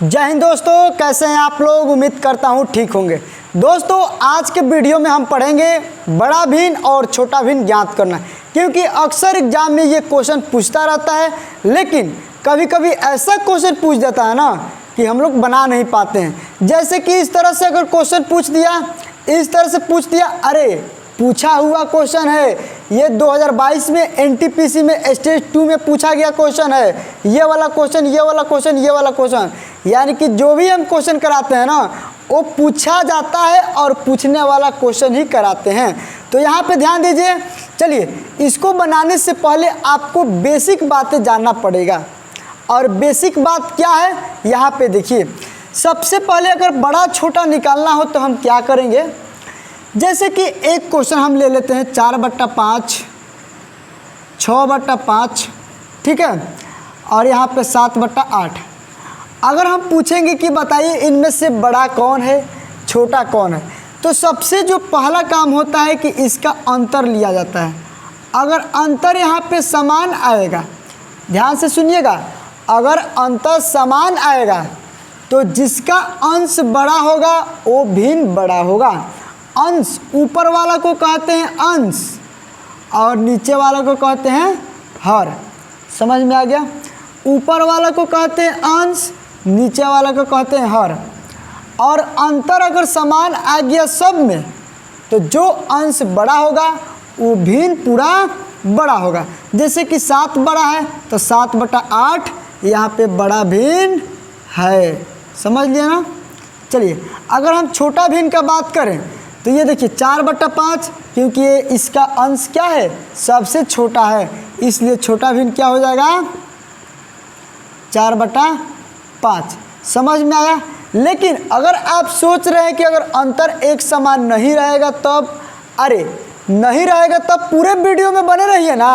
जय हिंद दोस्तों, कैसे हैं आप लोग। उम्मीद करता हूं ठीक होंगे। दोस्तों आज के वीडियो में हम पढ़ेंगे बड़ा भिन्न और छोटा भिन्न ज्ञात करना, क्योंकि अक्सर एग्जाम में ये क्वेश्चन पूछता रहता है, लेकिन कभी कभी ऐसा क्वेश्चन पूछ देता है ना कि हम लोग बना नहीं पाते हैं। जैसे कि इस तरह से अगर क्वेश्चन पूछ दिया, इस तरह से पूछ दिया, अरे पूछा हुआ क्वेश्चन है, ये 2022 में एनटीपीसी में स्टेज 2 में पूछा गया क्वेश्चन है, ये वाला क्वेश्चन, ये वाला क्वेश्चन, ये वाला क्वेश्चन। यानी कि जो भी हम क्वेश्चन कराते हैं ना, वो पूछा जाता है और पूछने वाला क्वेश्चन ही कराते हैं। तो यहाँ पे ध्यान दीजिए। चलिए, इसको बनाने से पहले आपको बेसिक बातें जानना पड़ेगा। और बेसिक बात क्या है, यहाँ पे देखिए। सबसे पहले अगर बड़ा छोटा निकालना हो तो हम क्या करेंगे। जैसे कि एक क्वेश्चन हम ले लेते हैं 4/5, 6/5, ठीक है, और यहाँ पे 7/8। अगर हम पूछेंगे कि बताइए इनमें से बड़ा कौन है, छोटा कौन है, तो सबसे जो पहला काम होता है कि इसका अंतर लिया जाता है। अगर अंतर यहाँ पे समान आएगा, ध्यान से सुनिएगा, अगर अंतर समान आएगा तो जिसका अंश बड़ा होगा वो भिन्न बड़ा होगा। अंश ऊपर वाला को कहते हैं अंश और नीचे वाला को कहते हैं हर। समझ में आ गया। ऊपर वाला को कहते हैं अंश, नीचे वाला को कहते हैं हर। और अंतर अगर समान आ गया सब में, तो जो अंश बड़ा होगा वो भिन्न पूरा बड़ा होगा। जैसे कि 7 बड़ा है तो 7/8 यहाँ पे बड़ा भिन्न है। समझ लिया ना। चलिए, अगर हम छोटा भिन्न का बात करें तो ये देखिए 4/5, क्योंकि ये इसका अंश क्या है, सबसे छोटा है, इसलिए छोटा भिन्न क्या हो जाएगा, 4/5। समझ में आया। लेकिन अगर आप सोच रहे हैं कि अगर अंतर एक समान नहीं रहेगा तब, अरे नहीं रहेगा तब पूरे वीडियो में बने रहिए ना।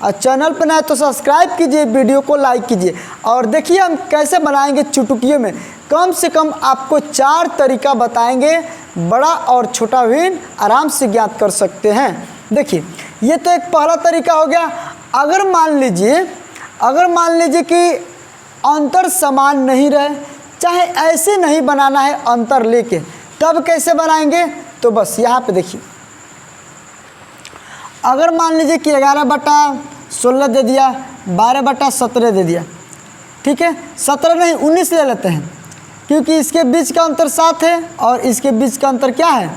और चैनल पर नए तो सब्सक्राइब कीजिए, वीडियो को लाइक कीजिए। और देखिए हम कैसे बनाएंगे चुटकियों में। कम से कम आपको 4 तरीका बताएंगे, बड़ा और छोटा भिन्न आराम से ज्ञात कर सकते हैं। देखिए, ये तो एक पहला तरीका हो गया। अगर मान लीजिए कि अंतर समान नहीं रहे, चाहे ऐसे नहीं बनाना है अंतर लेके, तब कैसे बनाएंगे। तो बस यहाँ पे देखिए, अगर मान लीजिए कि 11/16 दे दिया, 12/17 दे दिया, ठीक है, 17 नहीं 19 ले लेते हैं, क्योंकि इसके बीच का अंतर 7 है और इसके बीच का अंतर क्या है,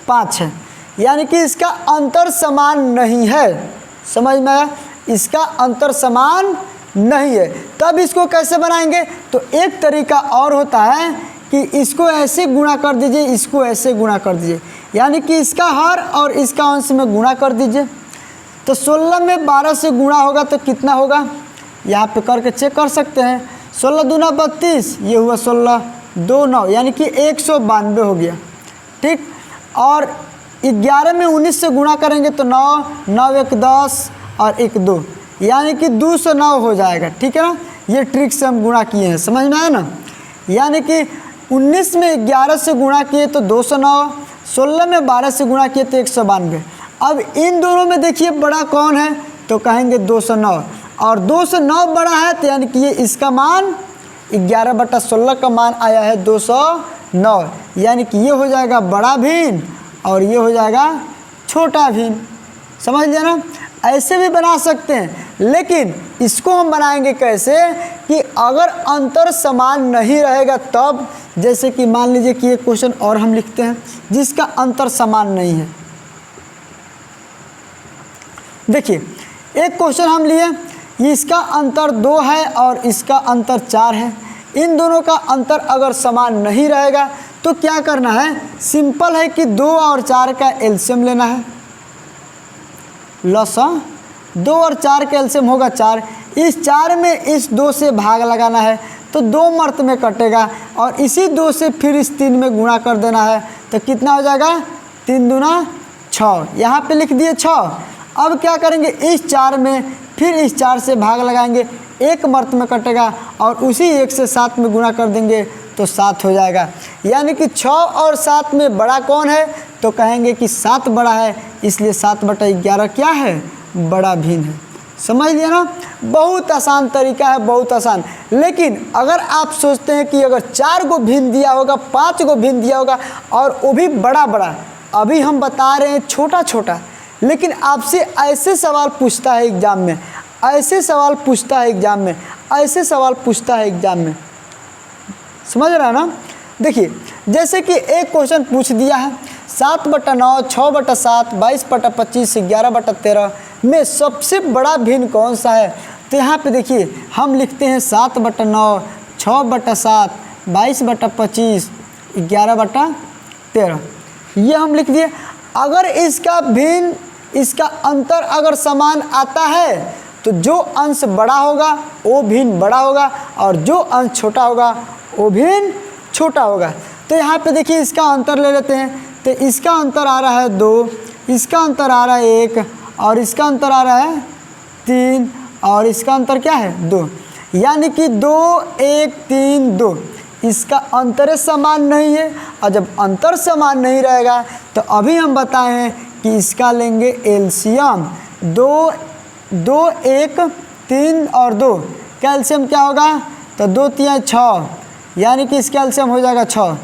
5 है। यानी कि इसका अंतर समान नहीं है। समझ में आया। इसका अंतर समान नहीं है। तब इसको कैसे बनाएंगे। तो एक तरीका और होता है कि इसको ऐसे गुणा कर दीजिए, इसको ऐसे गुणा कर दीजिए, यानी कि इसका हर और इसका अंश में गुणा कर दीजिए। तो 16 में 12 से गुणा होगा तो कितना होगा, यहाँ पे करके चेक कर सकते हैं। 16 दूना 32, ये हुआ 16 2 9, यानी कि 192 हो गया, ठीक। और 11 में 19 से गुणा करेंगे तो 9 9 1 10 और 1 2, यानी कि 209 हो जाएगा, ठीक है ना। ये ट्रिक से हम गुणा किए हैं। समझ में आया ना। यानी कि 19 में 11 से गुणा किए तो 209, 16 में 12 से गुणा किए तो 192। अब इन दोनों में देखिए बड़ा कौन है, तो कहेंगे 209, और 209 बड़ा है तो यानी कि ये इसका मान 11/16 का मान आया है 209, यानी कि ये हो जाएगा बड़ा भिन्न और ये हो जाएगा छोटा भिन्न। समझ लिया ना। ऐसे भी बना सकते हैं, लेकिन इसको हम बनाएंगे कैसे कि अगर अंतर समान नहीं रहेगा तब। जैसे कि मान लीजिए कि ये क्वेश्चन और हम लिखते हैं जिसका अंतर समान नहीं है। देखिए, एक क्वेश्चन हम लिए, इसका अंतर 2 है और इसका अंतर 4 है। इन दोनों का अंतर अगर समान नहीं रहेगा तो क्या करना है, सिंपल है कि 2 और 4 का एलसीएम लेना है। लसा 2 और 4 का एलसीएम होगा 4। इस 4 में इस 2 से भाग लगाना है तो 2 मर्त में कटेगा, और इसी 2 से फिर इस 3 में गुणा कर देना है तो कितना हो जाएगा, 3 दूना 6, यहाँ पे लिख दिए 6। अब क्या करेंगे, इस 4 में फिर इस 4 से भाग लगाएंगे, 1 मर्त में कटेगा और उसी 1 से 7 में गुणा कर देंगे तो 7 हो जाएगा। यानी कि 6 और 7 में बड़ा कौन है, तो कहेंगे कि 7 बड़ा है, इसलिए 7/11 क्या है, बड़ा भिन्न है। समझ लिया ना, बहुत आसान तरीका है, बहुत आसान। लेकिन अगर आप सोचते हैं कि अगर 4 को भिन्न दिया होगा, 5 को भिन्न दिया होगा और वो भी बड़ा बड़ा, अभी हम बता रहे हैं छोटा छोटा, लेकिन आपसे ऐसे सवाल पूछता है एग्जाम में, ऐसे सवाल पूछता है एग्जाम में, ऐसे सवाल पूछता है एग्जाम में, समझ रहा है ना। देखिए जैसे कि एक क्वेश्चन पूछ दिया है 7/9, 6/7, 22/25, 11/13 में सबसे बड़ा भिन्न कौन सा है। तो यहाँ पे देखिए हम लिखते हैं 7/9, 6/7, 22/25, 11/13, ये हम लिख दिए। अगर इसका भिन्न, इसका अंतर अगर समान आता है तो जो अंश बड़ा होगा वो भिन्न बड़ा होगा और जो अंश छोटा होगा वो भिन्न छोटा होगा। तो यहाँ पे देखिए इसका अंतर ले लेते हैं, तो इसका अंतर आ रहा है 2, इसका अंतर आ रहा है 1 और इसका अंतर आ रहा है 3 और इसका अंतर क्या है 2, यानी कि 2, 1, 3, 2, इसका अंतर समान नहीं है। और जब अंतर समान नहीं रहेगा तो अभी हम बताए हैं कि इसका लेंगे एलसीएम, 2, 1, 3 और 2 का एलसीएम क्या होगा, तो 2 3 6, यानी कि इसका एलसीएम हो जाएगा 6।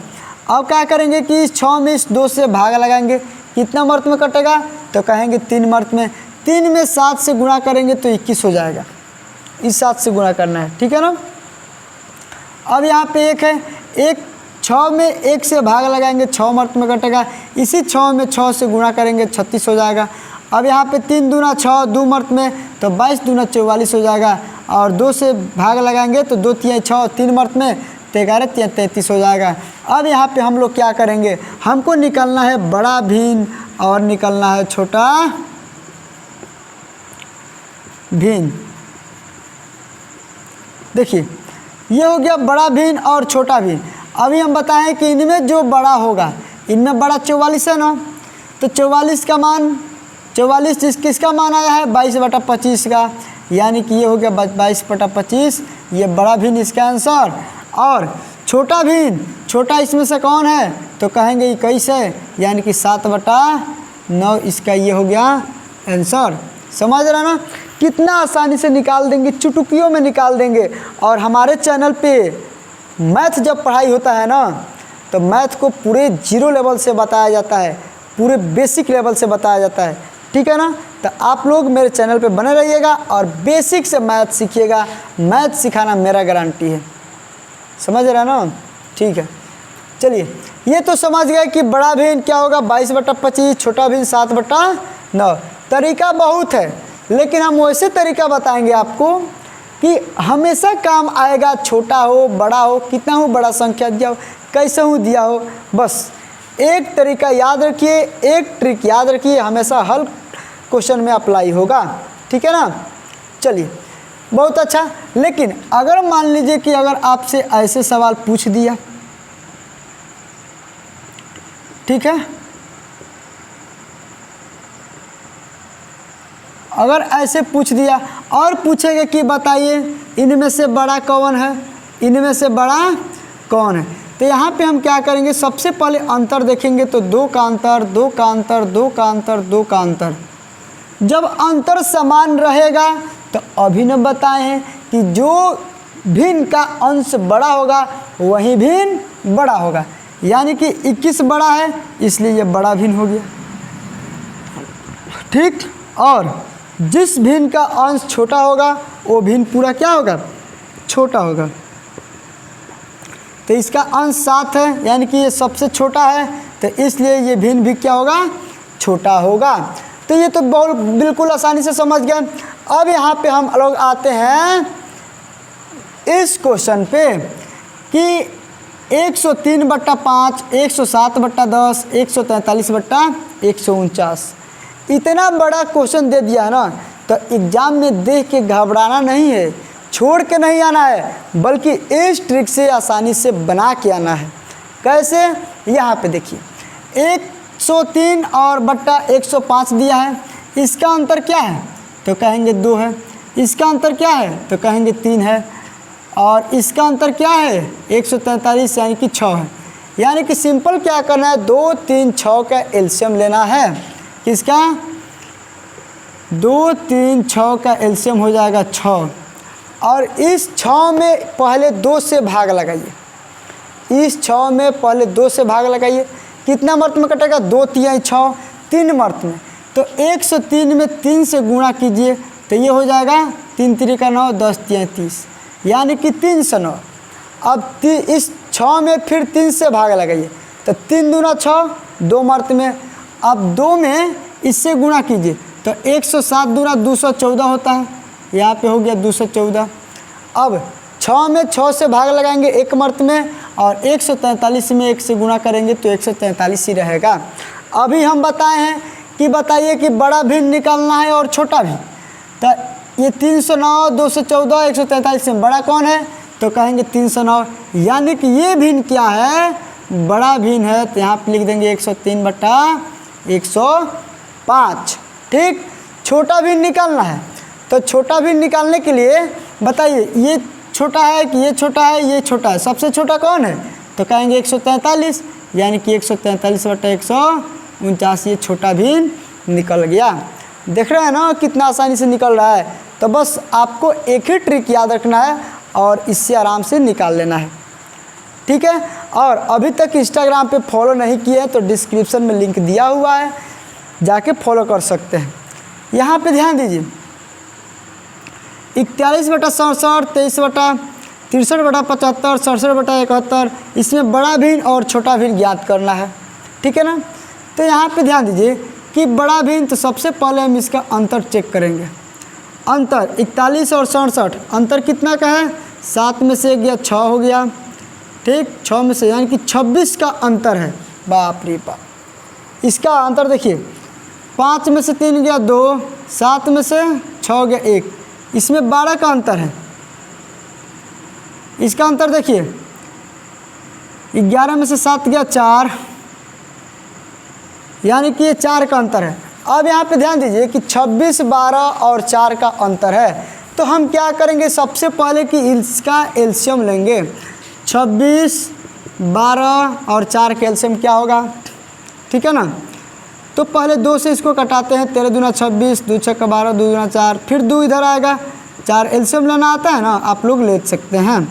अब क्या करेंगे कि इस 6 में इस 2 से भाग लगाएंगे, कितना मर्त में कटेगा, तो कहेंगे 3 मर्त में, 3 में 7 से गुणा करेंगे तो 21 हो जाएगा, इस 7 से गुणा करना है, ठीक है ना। अब यहाँ पे 1 है, 1 6 में 1 से भाग लगाएंगे, 6 मर्त में कटेगा, इसी 6 में 6 से गुणा करेंगे 36 हो जाएगा। अब यहाँ पे 3 दूना 6, 2 मर्त में तो 22 दूना 44 हो जाएगा और 2 से भाग लगाएंगे तो 2 3 6, 3 मर्त में 11 3 33 हो जाएगा। अब यहाँ पे हम लोग क्या करेंगे, हमको निकलना है बड़ा भिन्न और निकलना है छोटा भिन्न। देखिए ये हो गया बड़ा भिन्न और छोटा भिन्न। अभी हम बताएं कि इनमें जो बड़ा होगा, इनमें बड़ा 44 है ना, तो 44 का मान, 44 किसका मान आया है 22/25 का, यानी कि ये हो गया 22/25, ये बड़ा भिन्न इसका आंसर। और छोटा भिन्न, छोटा इसमें से कौन है, तो कहेंगे 21 है, यानी कि 7/9 इसका ये हो गया आंसर। समझ रहा ना, कितना आसानी से निकाल देंगे, चुटकियों में निकाल देंगे। और हमारे चैनल पे मैथ जब पढ़ाई होता है ना, तो मैथ को पूरे 0 लेवल से बताया जाता है, पूरे बेसिक लेवल से बताया जाता है, ठीक है ना। तो आप लोग मेरे चैनल पे बने रहिएगा और बेसिक से मैथ सीखिएगा, मैथ सिखाना मेरा गारंटी है, समझ रहे हैं ना, ठीक है। चलिए ये तो समझ गए कि बड़ा भिन्न क्या होगा 22/25, छोटा भिन्न 7/9। तरीका बहुत है, लेकिन हम वैसे तरीका बताएंगे आपको कि हमेशा काम आएगा, छोटा हो बड़ा हो, कितना हो बड़ा संख्या दिया हो, कैसे हो दिया हो, बस एक तरीका याद रखिए, एक ट्रिक याद रखिए, हमेशा हल क्वेश्चन में अप्लाई होगा, ठीक है ना। चलिए बहुत अच्छा। लेकिन अगर मान लीजिए कि अगर आपसे ऐसे सवाल पूछ दिया, ठीक है, अगर ऐसे पूछ दिया और पूछेगा कि बताइए इनमें से बड़ा कौन है, इनमें से बड़ा कौन है, तो यहाँ पे हम क्या करेंगे, सबसे पहले अंतर देखेंगे तो 2 का अंतर, 2 का अंतर, 2 का अंतर, 2 का अंतर। जब अंतर समान रहेगा तो अभी न बताए हैं कि जो भिन्न का अंश बड़ा होगा वही भिन्न बड़ा होगा, यानी कि 21 बड़ा है इसलिए ये बड़ा भिन्न हो गया, ठीक। और जिस भिन्न का अंश छोटा होगा वो भिन्न पूरा क्या होगा, छोटा होगा। तो इसका अंश 7 है, यानी कि ये सबसे छोटा है, तो इसलिए ये भिन्न भी क्या होगा, छोटा होगा। तो ये तो बहुत बिल्कुल आसानी से समझ गए। अब यहाँ पे हम लोग आते हैं इस क्वेश्चन पे कि 103/5, 107/10, 143/149, इतना बड़ा क्वेश्चन दे दिया है ना, तो एग्ज़ाम में देख के घबराना नहीं है, छोड़ के नहीं आना है, बल्कि इस ट्रिक से आसानी से बना के आना है। कैसे, यहाँ पे देखिए 103 और बट्टा 105 दिया है, इसका अंतर क्या है, तो कहेंगे 2 है। इसका अंतर क्या है, तो कहेंगे 3 है। और इसका अंतर क्या है 143, यानी कि 6 है। यानी कि सिंपल क्या करना है, 2 3 6 का एलसीएम लेना है, किसका, 2 3 6 का एलसीएम हो जाएगा 6 और इस 6 में पहले 2 से भाग लगाइए। इस 6 में पहले 2 से भाग लगाइए। कितना मर्त में कटेगा? 2 3 6 3 मर्त में। तो 103 में 3 से गुणा कीजिए तो ये हो जाएगा 3 3 का 9 10 3 30 यानी कि 309। अब इस 6 में फिर 3 से भाग लगाइए तो 3 दूना 6 2 मर्त में। अब 2 में इससे गुणा कीजिए तो 107 दूना 214 होता है, यहाँ पे हो गया 214। अब 6 में 6 से भाग लगाएंगे 1 मर्त में और 143 में 1 से गुणा करेंगे तो 143 ही रहेगा। अभी हम बताए हैं कि बताइए कि बड़ा भिन्न निकालना है और छोटा भी। तो ये 309 214 143 में बड़ा कौन है? तो कहेंगे 309, यानी कि ये भिन्न क्या है? बड़ा भिन्न है। तो यहाँ पे लिख देंगे 103/105। ठीक, छोटा भिन्न निकालना है। तो छोटा भिन्न निकालने के लिए बताइए ये छोटा है कि ये छोटा है? ये छोटा है। सबसे छोटा कौन है? तो कहेंगे 143, यानी कि 143/149 ये छोटा भिन्न निकल गया। देख रहे हैं ना कितना आसानी से निकल रहा है। तो बस आपको एक ही ट्रिक याद रखना है और इससे आराम से निकाल लेना है। ठीक है, और अभी तक इंस्टाग्राम पे फॉलो नहीं किए हैं तो डिस्क्रिप्शन में लिंक दिया हुआ है, जाके फॉलो कर सकते हैं। यहाँ पे ध्यान दीजिए 41/67 23/63/75 67/71 इसमें बड़ा भिन्न और छोटा भिन्न ज्ञात करना है। ठीक है ना। तो यहाँ पे ध्यान दीजिए कि बड़ा भिन्न, तो सबसे पहले हम इसका अंतर चेक करेंगे। अंतर 41 और 67 अंतर कितना का है? 7 में से गया 6 हो गया। ठीक, 6 में से यानी कि 26 का अंतर है। बाप रे बाप। इसका अंतर देखिए 5 में से 3 गया 2, 7 में से 6 गया 1, इसमें 12 का अंतर है। इसका अंतर देखिए 11 में से 7 गया 4, यानी कि ये 4 का अंतर है। अब यहाँ पे ध्यान दीजिए कि 26 12 और 4 का अंतर है। तो हम क्या करेंगे? सबसे पहले कि इसका एलसीएम लेंगे। 26 12 और 4 का एलसीएम क्या होगा? ठीक है ना। तो पहले 2 से इसको कटाते हैं। 13 दूना 26 2 6 12 2 दूना 4, फिर 2 इधर आएगा। 4 एलसीएम लेना आता है ना, आप लोग ले सकते हैं।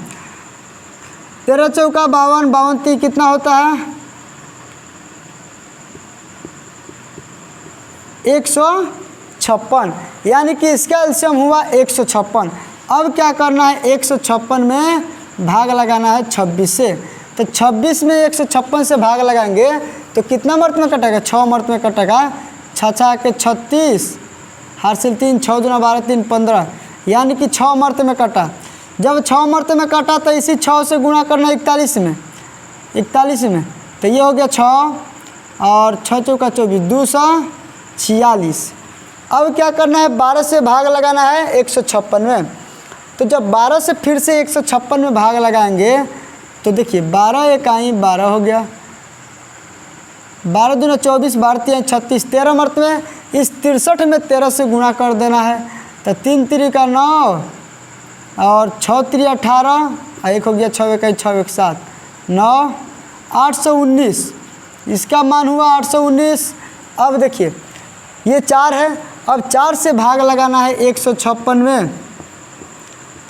13 चौका 52 52 3 कितना होता है? 156, यानी कि इसका एलसीएम हुआ 156। अब क्या करना है? 156 में भाग लगाना है 26 से। तो 26 में 156 से भाग लगाएंगे तो कितना मर्त में कटेगा? 6 मर्त में कटेगा। 6 6 के 36 हासिल 3 6 दूना 12 3 15, यानी कि 6 मर्त में कटा। जब 6 मर्त में कटा तो इसी 6 से गुणा करना 41 में। तो ये हो गया 6 और 6 चौका 24 246। अब क्या करना है? 12 से भाग लगाना है 156 में। तो जब 12 से फिर से 156 में भाग लगाएंगे तो देखिए 12 1 12 हो गया। 12 दूना 24 12 3 36 13 मर्त में इस 63 में 13 से गुणा कर देना है। तो 3 3 का 9 और 6 3 18 1 हो गया 6 1 6 1 7 9 819, इसका मान हुआ 819। अब देखिए ये 4 है। अब 4 से भाग लगाना है 156 में।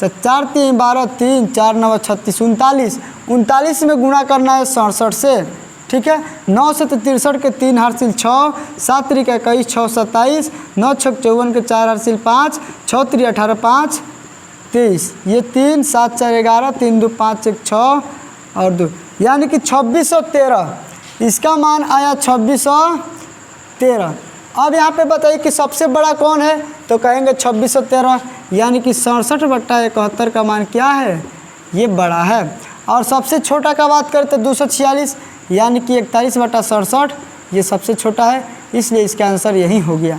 तो 4 3 12 3 4 9 36 39 में गुणा करना है 67 से। ठीक है, 9 से तो 63 के 3 हासिल 6 7 3 का 21 6 27 9 6 54 के 4 हासिल 5 6 3 18 5 23, ये 3 7 4 11 3 2 5 1 6 और 2, यानी कि 2613। इसका मान आया 2613। अब यहाँ पे बताइए कि सबसे बड़ा कौन है? तो कहेंगे 2613, यानी कि 67/71 का मान क्या है? ये बड़ा है। और सबसे छोटा का बात करें तो 246, यानी कि 41/67 ये सबसे छोटा है, इसलिए इसका आंसर यही हो गया।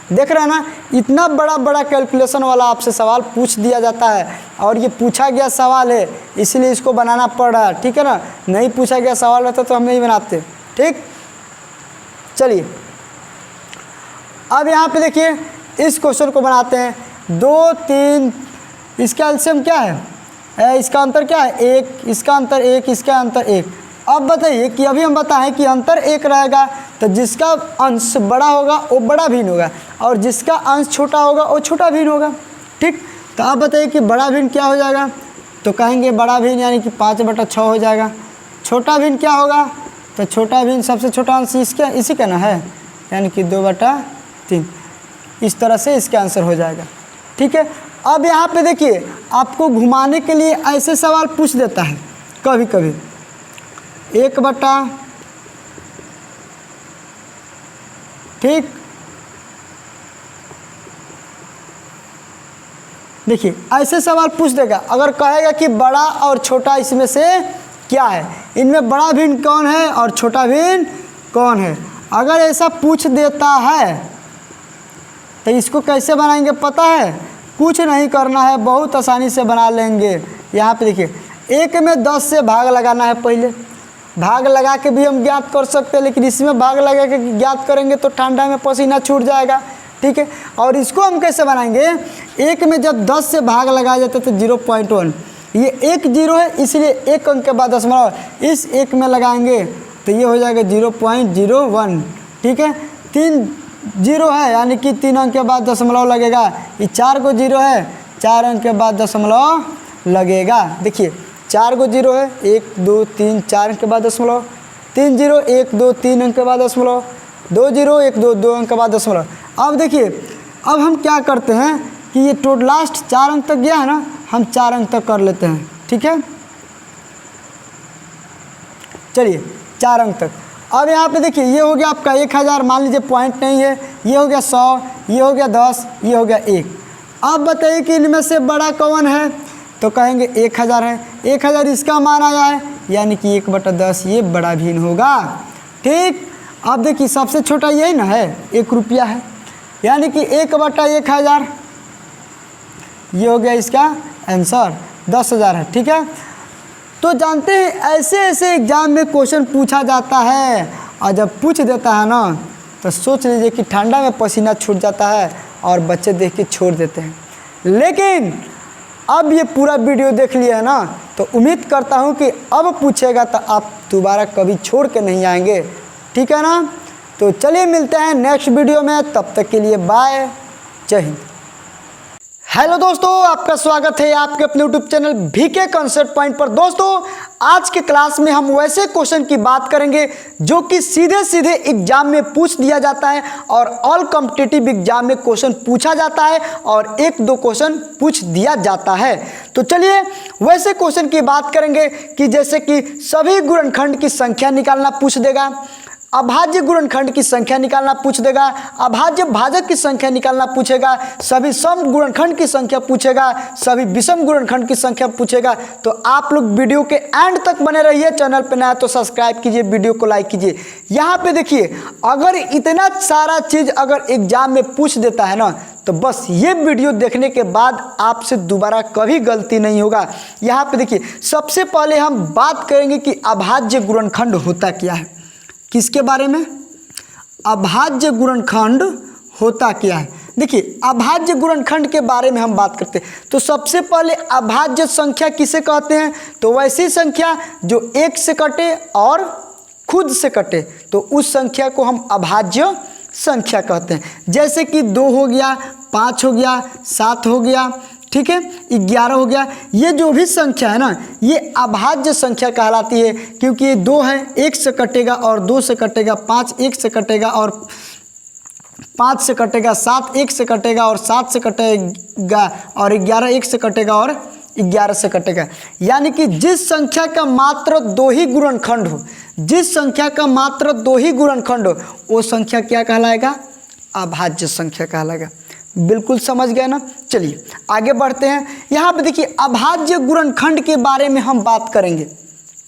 देख रहे हैं ना, इतना बड़ा कैलकुलेशन वाला आपसे सवाल पूछ दिया जाता है और ये पूछा गया सवाल है, इसलिए इसको बनाना पड़ रहा है। ठीक है ना, नहीं पूछा गया सवाल रहता तो हम नहीं बनाते। ठीक, चलिए अब यहाँ पे देखिए इस क्वेश्चन को बनाते हैं। 2 3, इसका एलसीएम क्या है? इसका अंतर क्या है? 1, इसका अंतर 1, इसका अंतर 1। अब बताइए कि अभी हम बताएं कि अंतर 1 रहेगा तो जिसका अंश बड़ा होगा वो बड़ा भिन्न होगा और जिसका अंश छोटा होगा वो छोटा भिन्न होगा। ठीक, तो आप बताइए कि बड़ा भिन्न क्या हो जाएगा, तो कहेंगे बड़ा भिन्न यानी कि 5/6 हो जाएगा। छोटा भिन्न क्या होगा, तो छोटा भिन्न सबसे छोटा अंश इसी का ना है, यानी कि 2/3। इस तरह से इसका आंसर हो जाएगा। ठीक है, अब यहाँ पे देखिए आपको घुमाने के लिए ऐसे सवाल पूछ देता है कभी कभी। 1/, ठीक, देखिए ऐसे सवाल पूछ देगा। अगर कहेगा कि बड़ा और छोटा इसमें से क्या है, इनमें बड़ा भिन्न कौन है और छोटा भिन्न कौन है, अगर ऐसा पूछ देता है तो इसको कैसे बनाएंगे पता है, कुछ नहीं करना है, बहुत आसानी से बना लेंगे। यहाँ पे देखिए 1 में 10 से भाग लगाना है, पहले भाग लगा के भी हम ज्ञात कर सकते हैं, लेकिन इसमें भाग लगा के ज्ञात करेंगे तो ठंडा में पसीना छूट जाएगा। ठीक है, और इसको हम कैसे बनाएंगे, 1 में जब 10 से भाग लगाया जाता है तो 0.1, ये 1 0 है इसलिए 1 अंक के बाद दशमलव इस 1 में लगाएंगे तो ये हो जाएगा 0.01। ठीक है, 3 0 है यानी कि 3 अंक के बाद दशमलव लगेगा, ये 4 को 0 है 4 अंक के बाद दशमलव लगेगा। देखिए 4 को 0 है 1 2 3 4 अंक के बाद दशमलव, 3 0 1 2 3 अंक के बाद दशमलव, 2 0 1 2 2 अंक के बाद दशमलव। अब देखिए अब हम क्या करते हैं कि ये टोटल लास्ट 4 अंक तक गया है ना, हम 4 अंक तक कर लेते हैं। ठीक है, चलिए 4 अंक तक। अब यहाँ पे देखिए ये हो गया आपका 1000, मान लीजिए पॉइंट नहीं है, ये हो गया 100, ये हो गया 10, ये हो गया 1। अब बताइए कि इनमें से बड़ा कौन है, तो कहेंगे 1000 है, 1000 इसका मान आया है यानी कि 1/10 ये बड़ा भिन्न होगा। ठीक, अब देखिए सबसे छोटा यही ना है, 1 रुपया है यानी कि 1/1000, ये हो गया इसका आंसर 10,000 है। ठीक है, तो जानते हैं ऐसे ऐसे एग्जाम में क्वेश्चन पूछा जाता है और जब पूछ देता है ना तो सोच लीजिए कि ठंडा में पसीना छूट जाता है और बच्चे देख के छोड़ देते हैं। लेकिन अब ये पूरा वीडियो देख लिया है ना तो उम्मीद करता हूँ कि अब पूछेगा तो आप दोबारा कभी छोड़ के नहीं आएंगे। ठीक है ना, तो चलिए मिलते हैं नेक्स्ट वीडियो में, तब तक के लिए बाय, जय हिंद। हेलो दोस्तों, आपका स्वागत है आपके अपने YouTube channel VK concept point पर। दोस्तों आज के क्लास में हम वैसे क्वेश्चन की बात करेंगे जो कि सीधे सीधे एग्जाम में पूछ दिया जाता है और ऑल कॉम्पिटिटिव एग्जाम में क्वेश्चन पूछा जाता है और 1-2 क्वेश्चन पूछ दिया जाता है। तो चलिए वैसे क्वेश्चन की बात करेंगे कि जैसे कि सभी गुणनखंड की संख्या निकालना पूछ देगा, अभाज्य गुणनखंड की संख्या निकालना पूछ देगा, अभाज्य भाजक की संख्या निकालना पूछेगा, सभी सम गुणनखंड की संख्या पूछेगा, सभी विषम गुणनखंड की संख्या पूछेगा। तो आप लोग वीडियो के एंड तक बने रहिए, चैनल पे नया तो सब्सक्राइब कीजिए, वीडियो को लाइक कीजिए। यहाँ पे देखिए अगर इतना सारा चीज़ अगर एग्जाम में पूछ देता है ना तो बस ये वीडियो देखने के बाद आपसे दोबारा कभी गलती नहीं होगा। यहाँ पे देखिए सबसे पहले हम बात करेंगे कि अभाज्य गुणनखंड होता क्या है। किसके बारे में, अभाज्य गुणनखंड होता क्या है। देखिए अभाज्य गुणनखंड के बारे में हम बात करते हैं तो सबसे पहले अभाज्य संख्या किसे कहते हैं, तो वैसी संख्या जो 1 से कटे और खुद से कटे तो उस संख्या को हम अभाज्य संख्या कहते हैं। जैसे कि 2 हो गया, 5 हो गया, 7 हो गया, ठीक है, 11 हो गया, ये जो भी संख्या है ना ये अभाज्य संख्या कहलाती है क्योंकि ये 2 है 1 से कटेगा और 2 से कटेगा, 5 1 से कटेगा और 5 से कटेगा, 7 1 से कटेगा और 7 से कटेगा और 11 1 से कटेगा और 11 से कटेगा। यानी कि जिस संख्या का मात्र 2 ही गुणनखंड हो, जिस संख्या का मात्र 2 ही गुणनखंड हो वो संख्या क्या कहलाएगा, अभाज्य संख्या कहलाएगा। बिल्कुल समझ गए ना। चलिए आगे बढ़ते हैं। यहाँ पे देखिए अभाज्य गुणनखंड के बारे में हम बात करेंगे,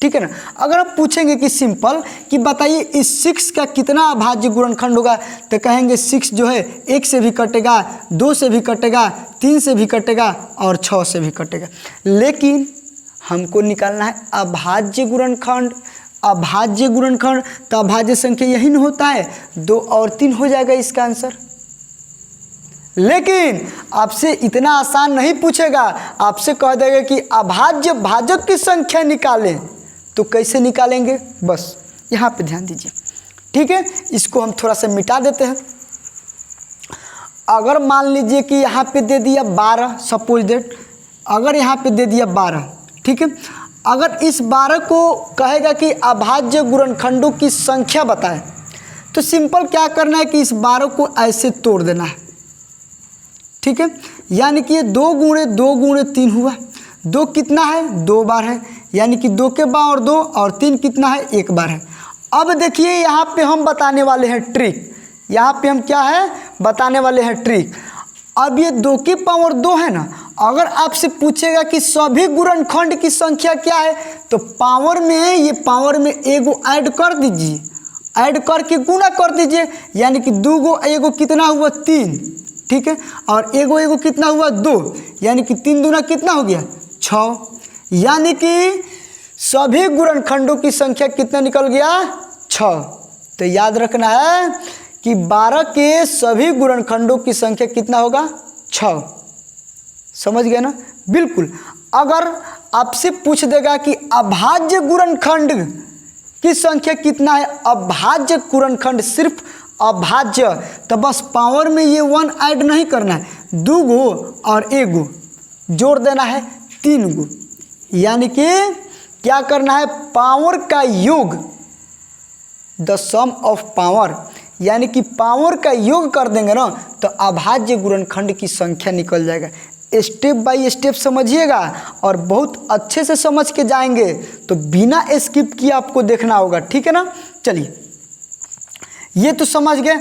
ठीक है ना। अगर आप पूछेंगे कि सिंपल कि बताइए इस 6 का कितना अभाज्य गुणनखंड होगा तो कहेंगे 6 जो है 1 से भी कटेगा, 2 से भी कटेगा, 3 से भी कटेगा और 6 से भी कटेगा। लेकिन हमको निकालना है अभाज्य गुणनखंड। अभाज्य गुणनखंड तो अभाज्य संख्या यही नहीं होता है, 2 और 3 हो जाएगा इसका आंसर। लेकिन आपसे इतना आसान नहीं पूछेगा, आपसे कह देगा कि अभाज्य भाजक की संख्या निकालें। तो कैसे निकालेंगे, बस यहाँ पे ध्यान दीजिए। ठीक है, इसको हम थोड़ा सा मिटा देते हैं। अगर मान लीजिए कि यहाँ पे दे दिया 12, सपोज दैट अगर यहाँ पे दे दिया 12, ठीक है, अगर इस 12 को कहेगा कि अभाज्य गुणनखंडों की संख्या बताएं, तो सिंपल क्या करना है कि इस 12 को ऐसे तोड़ देना है, ठीक है। यानी कि ये 2 गुणे 2 गुणे 3 हुआ। 2 कितना है, 2 बार है, यानी कि 2 के बार 2 और 3 कितना है, 1 बार है। अब देखिए यहाँ पे हम बताने वाले हैं ट्रिक, यहाँ पे हम क्या है बताने वाले हैं ट्रिक। अब ये 2 की पावर 2 है ना, अगर आपसे पूछेगा कि सभी गुणनखंड की संख्या क्या है, तो पावर में ये पावर में एगो ऐड कर दीजिए, ऐड करके गुना कर दीजिए, यानी कि 2 गो एगो कितना हुआ 3, ठीक है, और एगो एगो कितना हुआ 2, यानी कि 3 दूना कितना हो गया 6, यानी कि सभी गुणनखंडों की संख्या कितना निकल गया 6। तो याद रखना है कि 12 के सभी गुणनखंडों की संख्या कितना होगा 6। समझ गए ना, बिल्कुल। अगर आपसे पूछ देगा कि अभाज्य गुणनखंड की संख्या कितना है, अभाज्य गुणनखंड सिर्फ अभाज्य, तो बस पावर में ये 1 ऐड नहीं करना है, 2 गो और 1 गो जोड़ देना है 3 गो, यानी कि क्या करना है पावर का योग, द सम ऑफ पावर, यानी कि पावर का योग कर देंगे ना तो अभाज्य गुणनखंड की संख्या निकल जाएगा। स्टेप बाय स्टेप समझिएगा और बहुत अच्छे से समझ के जाएंगे, तो बिना स्किप किए आपको देखना होगा, ठीक है ना। चलिए ये तो समझ गए।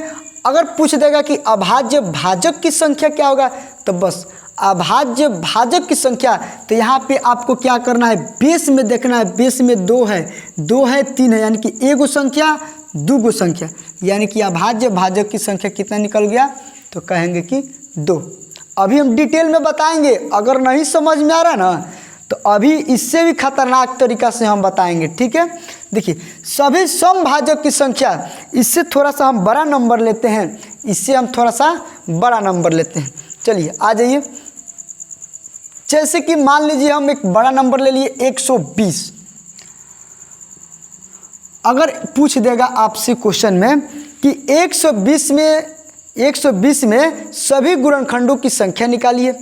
अगर पूछ देगा कि अभाज्य भाजक की संख्या क्या होगा, तो बस अभाज्य भाजक की संख्या, तो यहाँ पे आपको क्या करना है बेस में देखना है, बेस में 2 है 2 है 3 है, यानी कि एगो संख्या 2 गो संख्या, यानी कि अभाज्य भाजक की संख्या कितना निकल गया, तो कहेंगे कि 2। अभी हम डिटेल में बताएंगे, अगर नहीं समझ में आ रहा ना तो अभी इससे भी खतरनाक तरीका से हम बताएंगे, ठीक है। देखिए सभी समभाजक की संख्या, इससे थोड़ा सा हम बड़ा नंबर लेते हैं, इससे हम थोड़ा सा बड़ा नंबर लेते हैं। चलिए आ जाइए, जैसे कि मान लीजिए हम एक बड़ा नंबर ले लिए 120। अगर पूछ देगा आपसे क्वेश्चन में कि 120 में सभी गुणनखंडों की संख्या निकालिए,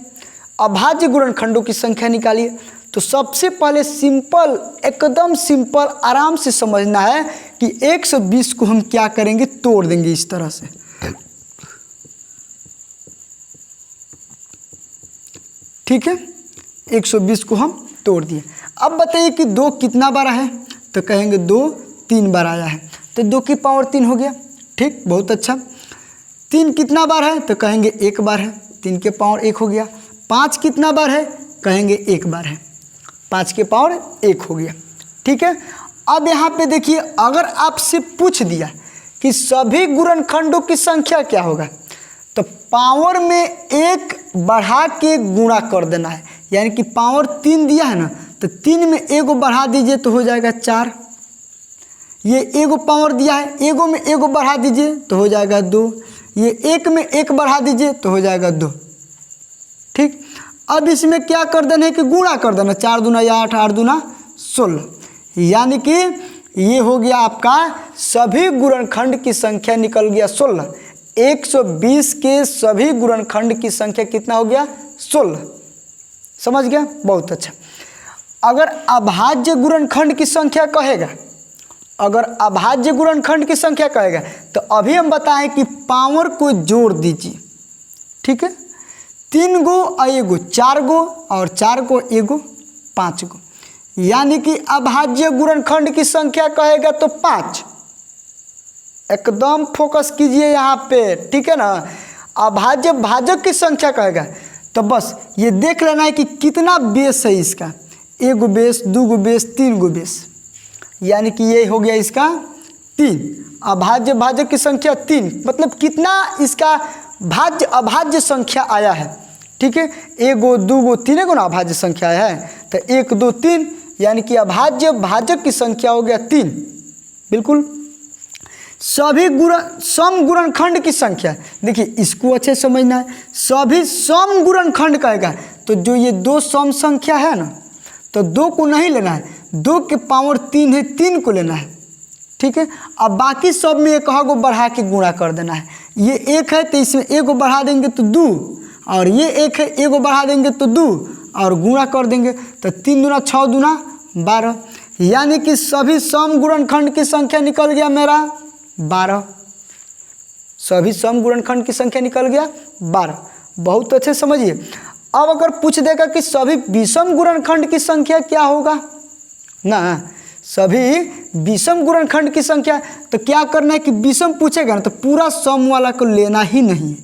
अभाज्य गुणनखंडों की संख्या निकालिए, तो सबसे पहले सिंपल, एकदम सिंपल आराम से समझना है कि 120 को हम क्या करेंगे, तोड़ देंगे इस तरह से, ठीक है। 120 को हम तोड़ दिए। अब बताइए कि 2 कितना बार है, तो कहेंगे 2 3 बार आया है, तो 2 की पावर 3 हो गया, ठीक, बहुत अच्छा। 3 कितना बार है, तो कहेंगे 1 बार है, 3 के पावर 1 हो गया। 5 कितना बार है, कहेंगे 1 बार है, 5 के पावर 1 हो गया, ठीक है। अब यहाँ पे देखिए, अगर आपसे पूछ दिया कि सभी गुणनखंडों की संख्या क्या होगा, तो पावर में 1 बढ़ा के गुणा कर देना है, यानी कि पावर 3 दिया है ना, तो 3 में 1 बढ़ा दीजिए तो हो जाएगा 4। ये 1 पावर दिया है, 1 में 1 बढ़ा दीजिए तो हो जाएगा 2, ये 1 में 1 बढ़ा दीजिए तो हो जाएगा 2, ठीक। अब इसमें क्या कर देना है कि गुणा कर देना, 4 दूना 8, 8 दूना 16, यानी कि ये हो गया आपका सभी गुणनखंड की संख्या निकल गया 16। 120 के सभी गुणनखंड की संख्या कितना हो गया 16। समझ गया, बहुत अच्छा। अगर अभाज्य गुणनखंड की संख्या कहेगा, अगर अभाज्य गुणनखंड की संख्या कहेगा, तो अभी हम बताएं कि पावर को जोड़ दीजिए, ठीक है। 3 गो और 1 गो 4 गो, और 4 को 1 गो 5 गो, यानी कि अभाज्य गुणनखंड की संख्या कहेगा तो 5। एकदम फोकस कीजिए यहाँ पे, ठीक है ना। अभाज्य भाजक की संख्या कहेगा तो बस ये देख लेना है कि कितना बेस है इसका, 1 गो बेस, 2 गो बेस, 3 गो बेस, यानी कि ये हो गया इसका 3। अभाज्य भाजक की संख्या 3, मतलब कितना इसका भाज्य अभाज्य संख्या आया है, ठीक है। 1 गो 2 गो 3 गो ना अभाज्य संख्या आया है, तो 1 2 3, यानी कि अभाज्य भाजक की संख्या हो गया 3, बिल्कुल। सभी सम गुणनखंड की संख्या, देखिए इसको अच्छे समझना है। सभी सम गुणनखंड कहेगा तो जो ये 2 सम संख्या है ना, तो 2 को नहीं लेना है, 2 के पावर 3 है, 3 को लेना है, ठीक है। अब बाकी सब में एक को बढ़ा के गुणा कर देना है। ये एक है तो इसमें एक को बढ़ा देंगे तो 2, और ये एक है एक को बढ़ा देंगे तो 2 और गुणा कर देंगे तो 3 दूना 6 दूना 12, यानी कि सभी सम गुणनखंड की संख्या निकल गया मेरा 12। सभी सम गुणनखंड की संख्या निकल गया 12। बहुत अच्छे समझिए। अब अगर पूछ देगा कि सभी विषम गुणनखंड की संख्या क्या होगा ना, सभी विषम गुणनखंड की संख्या, तो क्या करना है कि विषम पूछेगा ना तो पूरा सम वाला को लेना ही नहीं है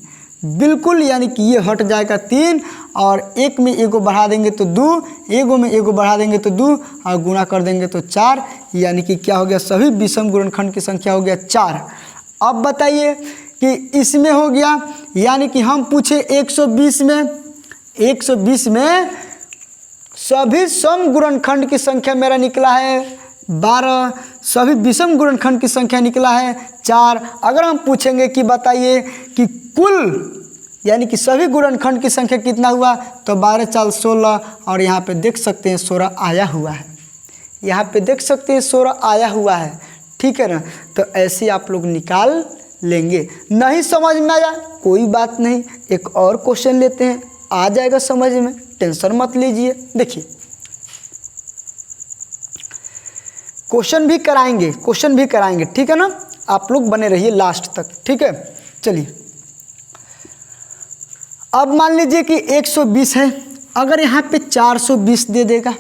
बिल्कुल, यानी कि ये हट जाएगा 3 और एक में एक को बढ़ा देंगे तो 2, एगो में एक को बढ़ा देंगे तो 2 और गुणा कर देंगे तो 4, यानी कि क्या हो गया, सभी विषम गुणनखंड की संख्या हो गया 4। अब बताइए कि इसमें हो गया, यानी कि हम पूछे 120 में सभी सम गुणनखंड की संख्या मेरा निकला है 12, सभी विषम गुणनखंड की संख्या निकला है 4। अगर हम पूछेंगे कि बताइए कि कुल, यानी कि सभी गुणनखंड की संख्या कितना हुआ, तो 12 4 16, और यहाँ पे देख सकते हैं 16 आया हुआ है, यहाँ पे देख सकते हैं 16 आया हुआ है, ठीक है ना। तो ऐसे आप लोग निकाल लेंगे। नहीं समझ में आया कोई बात नहीं, एक और क्वेश्चन लेते हैं, आ जाएगा समझ में, टेंशन मत लीजिए। देखिए क्वेश्चन भी कराएंगे, ठीक है ना, आप लोग बने रहिए लास्ट तक, ठीक है। चलिए अब मान लीजिए कि 120 है, अगर यहाँ पे 420 दे देगा,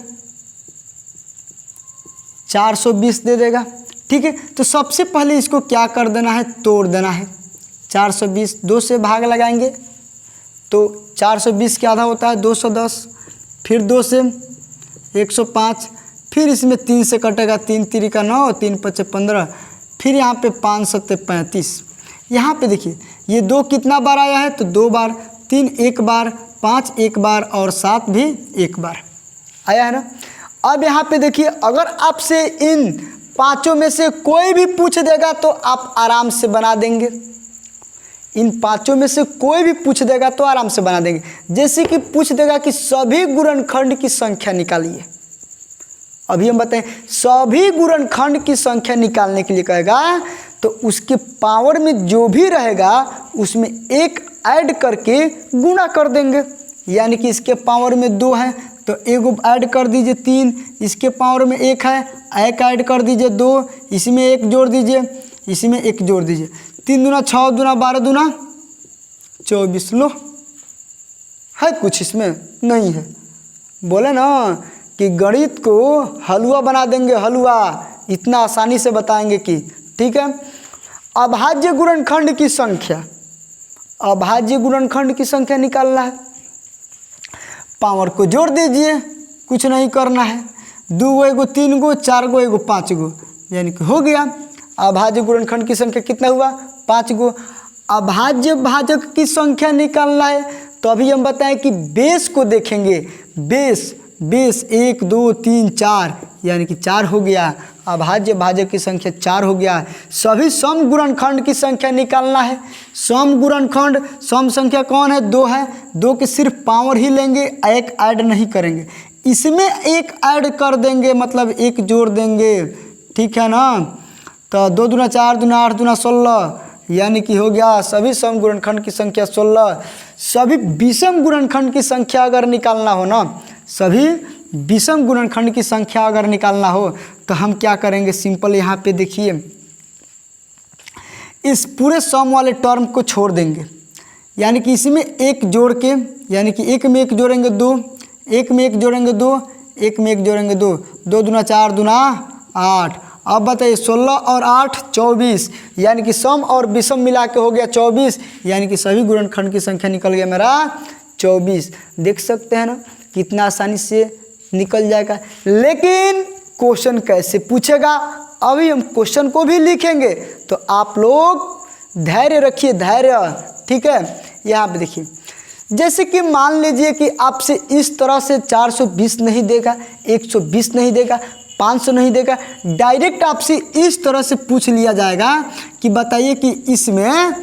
420 दे देगा, ठीक है। तो सबसे पहले इसको क्या कर देना है, तोड़ देना है। 420 2 से भाग लगाएंगे तो 420 के आधा होता है 210, फिर 2 से 105, फिर इसमें 3 से कटेगा, 3 3 का 9, 3 5 15, फिर यहाँ पे 5 7 35। यहाँ पे देखिए ये 2 कितना बार आया है, तो 2 बार, 3 1 बार, 5 1 बार और 7 भी 1 बार आया है ना। अब यहाँ पे देखिए अगर आपसे इन पांचों में से कोई भी पूछ देगा तो आप आराम से बना देंगे, इन पांचों में से कोई भी पूछ देगा तो आराम से बना देंगे। जैसे कि पूछ देगा कि सभी गुणनखंड की संख्या निकालिए, अभी हम बताएं सभी गुणनखंड की संख्या निकालने के लिए कहेगा तो उसके पावर में जो भी रहेगा उसमें एक ऐड करके गुणा कर देंगे, यानी कि इसके पावर में 2 है तो एक ऐड कर दीजिए 3, इसके पावर में 1 है, एक ऐड कर दीजिए 2, इसमें 1 जोड़ दीजिए, इसमें 1 जोड़ दीजिए, 3 दूना 6 दूना 12 दूना 24। लो है कुछ इसमें नहीं है, बोले ना कि गणित को हलवा बना देंगे, हलवा इतना आसानी से बताएंगे कि, ठीक है। अभाज्य गुणनखंड की संख्या, अभाज्य गुणनखंड की संख्या निकालना है, पावर को जोड़ दीजिए, कुछ नहीं करना है, 2 गो 1 गो 3 गो 4 गो 1 गो 5 गो, यानी कि हो गया। अभाज्य गुणनखंड की संख्या कितना हुआ, 5 गो। अभाज्य भाजक की संख्या निकालना है तो अभी हम बताएं कि बेस को देखेंगे, बेस 1 2 3 4, यानी कि 4 हो गया। अभाज्य भाजक की संख्या 4 हो गया। सभी सम गुणनखंड की संख्या निकालना है, सम गुणनखंड, सम संख्या कौन है, 2 है, 2 के सिर्फ पावर ही लेंगे, एक ऐड नहीं करेंगे, इसमें एक ऐड कर देंगे, मतलब एक जोड़ देंगे, ठीक है ना। तो 2 दूना 4 दूना 8 दूना 16, यानी कि हो गया सभी सम गुणनखंड की संख्या 16। सभी विषम गुणनखंड की संख्या अगर निकालना हो ना, सभी विषम गुणनखंड की संख्या अगर निकालना हो तो हम क्या करेंगे, सिंपल यहाँ पे देखिए इस पूरे सम वाले टर्म को छोड़ देंगे, यानी कि इसमें एक जोड़ के, यानी कि एक में एक जोड़ेंगे 2, एक में एक जोड़ेंगे 2, एक में एक जोड़ेंगे 2, 2 दूना 4 दूना 8। अब बताइए 16 और 8 24, यानी कि सम और विषम मिला के हो गया 24, यानी कि सभी गुणनखंड की संख्या निकल गया मेरा 24। देख सकते हैं ना कितना आसानी से निकल जाएगा। लेकिन क्वेश्चन कैसे पूछेगा, अभी हम क्वेश्चन को भी लिखेंगे तो आप लोग धैर्य रखिए, धैर्य, ठीक है। यहाँ पे देखिए जैसे कि मान लीजिए कि आपसे इस तरह से 420 नहीं देगा, 120 नहीं देगा, 500 नहीं देगा, डायरेक्ट आपसे इस तरह से पूछ लिया जाएगा कि बताइए कि इसमें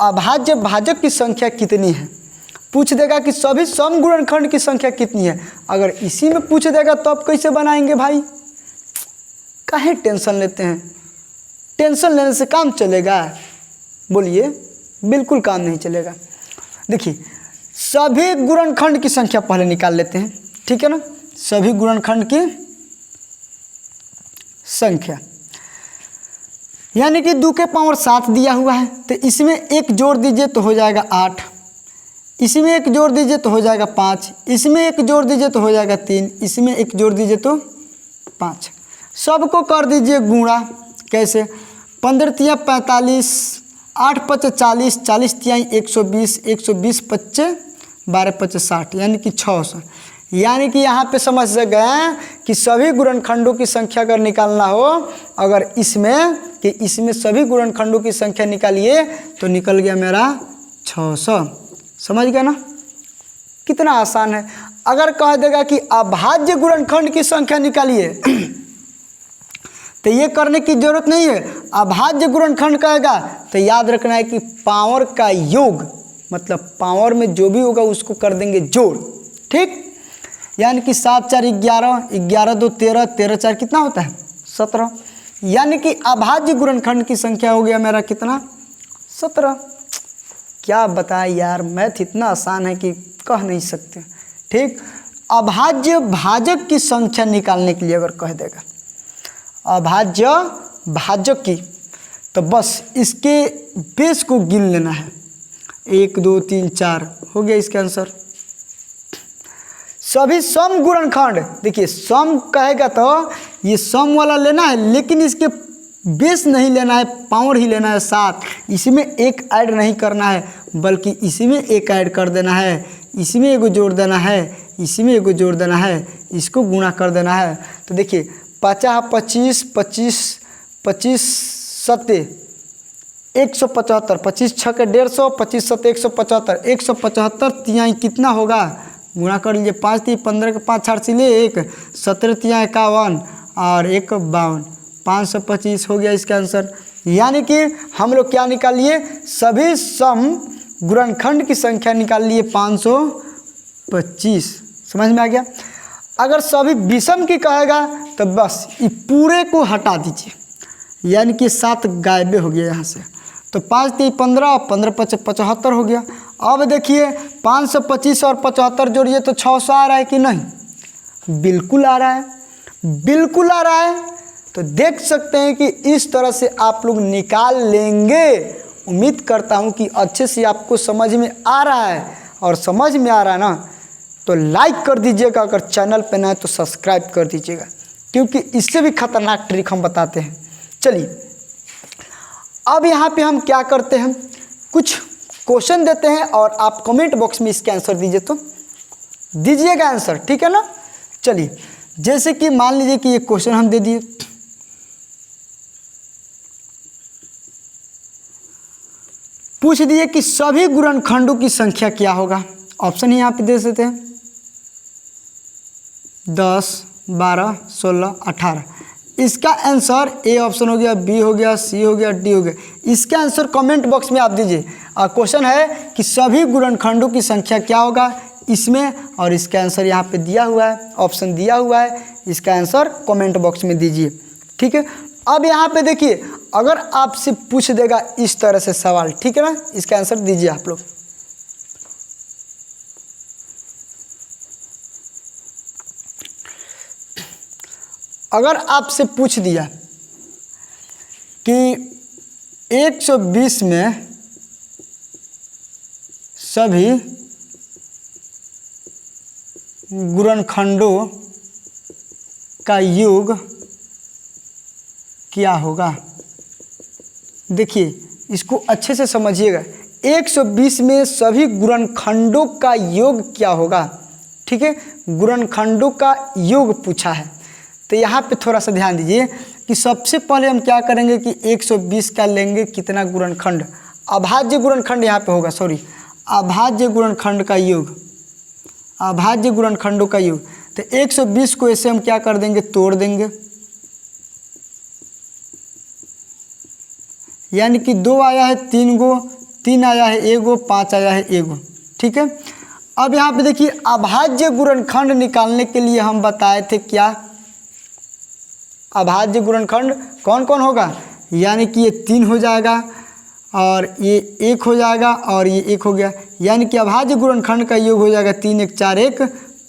अभाज्य भाजक की संख्या कितनी है। पूछ देगा कि सभी सम गुणनखंड की संख्या कितनी है। अगर इसी में पूछ देगा तो आप कैसे बनाएंगे भाई, काहे टेंशन लेते हैं, टेंशन लेने से काम चलेगा? बोलिए, बिल्कुल काम नहीं चलेगा। देखिए, सभी गुणनखंड की संख्या पहले निकाल लेते हैं, ठीक है ना। सभी गुणनखंड की संख्या यानी कि 2 के पावर 7 दिया हुआ है, तो इसमें एक जोड़ दीजिए तो हो जाएगा 8, इसमें एक जोड़ दीजिए तो हो जाएगा 5, इसमें एक जोड़ दीजिए तो हो जाएगा 3, इसमें एक जोड़ दीजिए तो 5। सबको कर दीजिए गुणा। कैसे? 15 तियाँ 45, 8 पचे 40, 40 तियाँ 120, 120 पच्चे 12 पचे 60, यानी कि 600। यानी कि यहाँ पे समझ से गए कि सभी गुणनखंडों की संख्या अगर निकालना हो, अगर इसमें सभी गुणनखंडों की संख्या निकालिए तो निकल गया मेरा 600। समझ गया ना, कितना आसान है। अगर कह देगा कि अभाज्य गुणनखंड की संख्या निकालिए तो ये करने की जरूरत नहीं है। अभाज्य गुणनखंड कहेगा तो याद रखना है कि पावर का योग, मतलब पावर में जो भी होगा उसको कर देंगे जोड़, ठीक। यानी कि 7 4 11, 11 2 13, 13 4 कितना होता है? 17। यानी कि अभाज्य गुणनखंड की संख्या हो गया मेरा कितना? 17। क्या बताएं यार, मैथ इतना आसान है कि कह नहीं सकते, ठीक। अभाज्य भाजक की संख्या निकालने के लिए अगर कह देगा अभाज्य भाजक की, तो बस इसके बेस को गिन लेना है। 1 2 3 4 हो गया इसका आंसर। सभी सम गुणनखंड, देखिए सम कहेगा तो ये सम वाला लेना है, लेकिन इसके बेस नहीं लेना है, पावर ही लेना है 7। इसमें एक ऐड नहीं करना है, बल्कि इसमें एक ऐड कर देना है, इसमें एगो जोड़ देना है, इसमें एगो जोड़ देना है, इसको गुणा कर देना है। तो देखिए 50 25 25 25 7 175, 25 6 के 150, 25 7 175, 175 तिहाई कितना होगा? गुणा कर लीजिए। 5 3 15 के 5 4 सिले 1, 17 तिहाई 51 और 1 52, 525 हो गया इसका आंसर। यानी कि हम लोग क्या निकाल लिए? सभी सम गुणनखंड की संख्या निकाल लिए 525। समझ में आ गया। अगर सभी विषम की कहेगा तो बस ये पूरे को हटा दीजिए, यानी कि 7 गायब हो गया यहाँ से। तो 5 3 15, 15 5 75 हो गया। अब देखिए 525 और 75 जोड़िए तो 600 आ रहा है कि नहीं? बिल्कुल आ रहा है, बिल्कुल आ रहा है। तो देख सकते हैं कि इस तरह से आप लोग निकाल लेंगे। उम्मीद करता हूं कि अच्छे से आपको समझ में आ रहा है, और समझ में आ रहा है ना तो लाइक कर दीजिएगा, अगर चैनल पे ना है तो सब्सक्राइब कर दीजिएगा, क्योंकि इससे भी खतरनाक ट्रिक हम बताते हैं। चलिए अब यहाँ पे हम क्या करते हैं, कुछ क्वेश्चन देते हैं और आप कमेंट बॉक्स में इसके आंसर दीजिए, तो दीजिएगा आंसर, ठीक है ना। चलिए जैसे कि मान लीजिए कि ये क्वेश्चन हम दे दिए, पूछ दिए कि सभी गुणनखंडों की संख्या क्या होगा। ऑप्शन ही यहाँ पे दे देते हैं 10 12 16 18। इसका आंसर ए ऑप्शन हो गया, बी हो गया, सी हो गया, डी हो गया। इसका आंसर कमेंट बॉक्स में आप दीजिए। और क्वेश्चन है कि सभी गुणनखंडों की संख्या क्या होगा इसमें, और इसका आंसर यहाँ पे दिया हुआ है, ऑप्शन दिया हुआ है। इसका आंसर कमेंट बॉक्स में दीजिए, ठीक है। अब यहाँ पे देखिए, अगर आपसे पूछ देगा इस तरह से सवाल, ठीक है ना, इसका आंसर दीजिए आप लोग। अगर आपसे पूछ दिया कि 120 में सभी गुणनखंडों का योग क्या होगा, देखिए इसको अच्छे से समझिएगा। 120 में सभी गुणनखंडों का योग क्या होगा, ठीक है, गुणनखंडों का योग पूछा है। तो यहाँ पे थोड़ा सा ध्यान दीजिए कि सबसे पहले हम क्या करेंगे कि 120 का लेंगे कितना गुणनखंड, अभाज्य गुणनखंड यहाँ पे होगा, सॉरी अभाज्य गुणनखंड का योग, अभाज्य गुणनखंडों का योग। तो 120 को ऐसे हम क्या कर देंगे, तोड़ देंगे, यानी कि 2 आया है 3 गो, 3 आया है 1 गो, 5 आया है 1 गो, ठीक है। अब यहाँ पे देखिए अभाज्य गुणनखंड निकालने के लिए हम बताए थे क्या, अभाज्य गुणनखंड कौन कौन होगा, यानी कि ये 3 हो जाएगा और ये 1 हो जाएगा और ये 1 हो गया, यानी कि अभाज्य गुणनखंड का योग हो जाएगा 3 1 4 1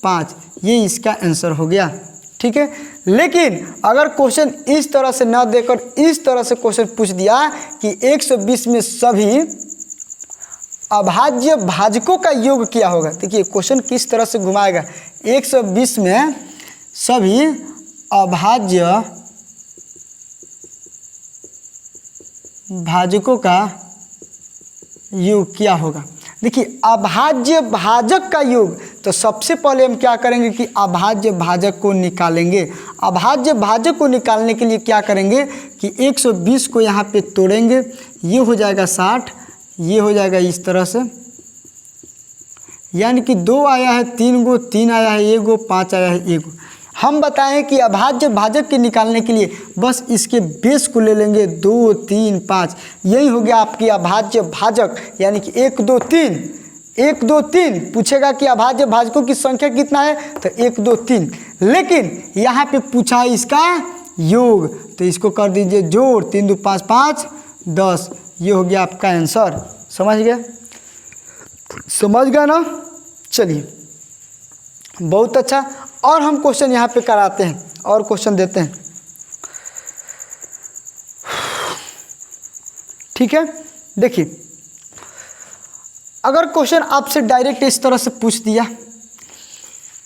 5। ये इसका आंसर हो गया। ठीक है, लेकिन अगर क्वेश्चन इस तरह से ना देकर इस तरह से क्वेश्चन पूछ दिया कि 120 में सभी अभाज्य भाजकों का योग क्या होगा। देखिए क्वेश्चन किस तरह से घुमाएगा। 120 में सभी अभाज्य भाजकों का योग क्या होगा। देखिए अभाज्य भाजक का योग, तो सबसे पहले हम क्या करेंगे कि अभाज्य भाजक को निकालेंगे। अभाज्य भाजक को निकालने के लिए क्या करेंगे कि 120 को यहाँ पे तोड़ेंगे, ये हो जाएगा 60, ये हो जाएगा इस तरह से, यानी कि 2 आया है 3 गो, 3 आया है 1 गो, 5 आया है 1 गो। हम बताएं कि अभाज्य भाजक के निकालने के लिए बस इसके बेस को ले लेंगे 2 3 5, यही हो गया आपकी अभाज्य भाजक, यानी कि 1 2 3 1 2 3 पूछेगा कि अभाज्य भाजकों की संख्या कितना है, तो 1 2 3, लेकिन यहाँ पे पूछा है इसका योग, तो इसको कर दीजिए जोड़, 3 2 5 5 10, ये हो गया आपका आंसर। समझ गए, समझ गए ना। चलिए बहुत अच्छा, और हम क्वेश्चन यहाँ पे कराते हैं और क्वेश्चन देते हैं। ठीक है, देखिए अगर क्वेश्चन आपसे डायरेक्ट इस तरह से पूछ दिया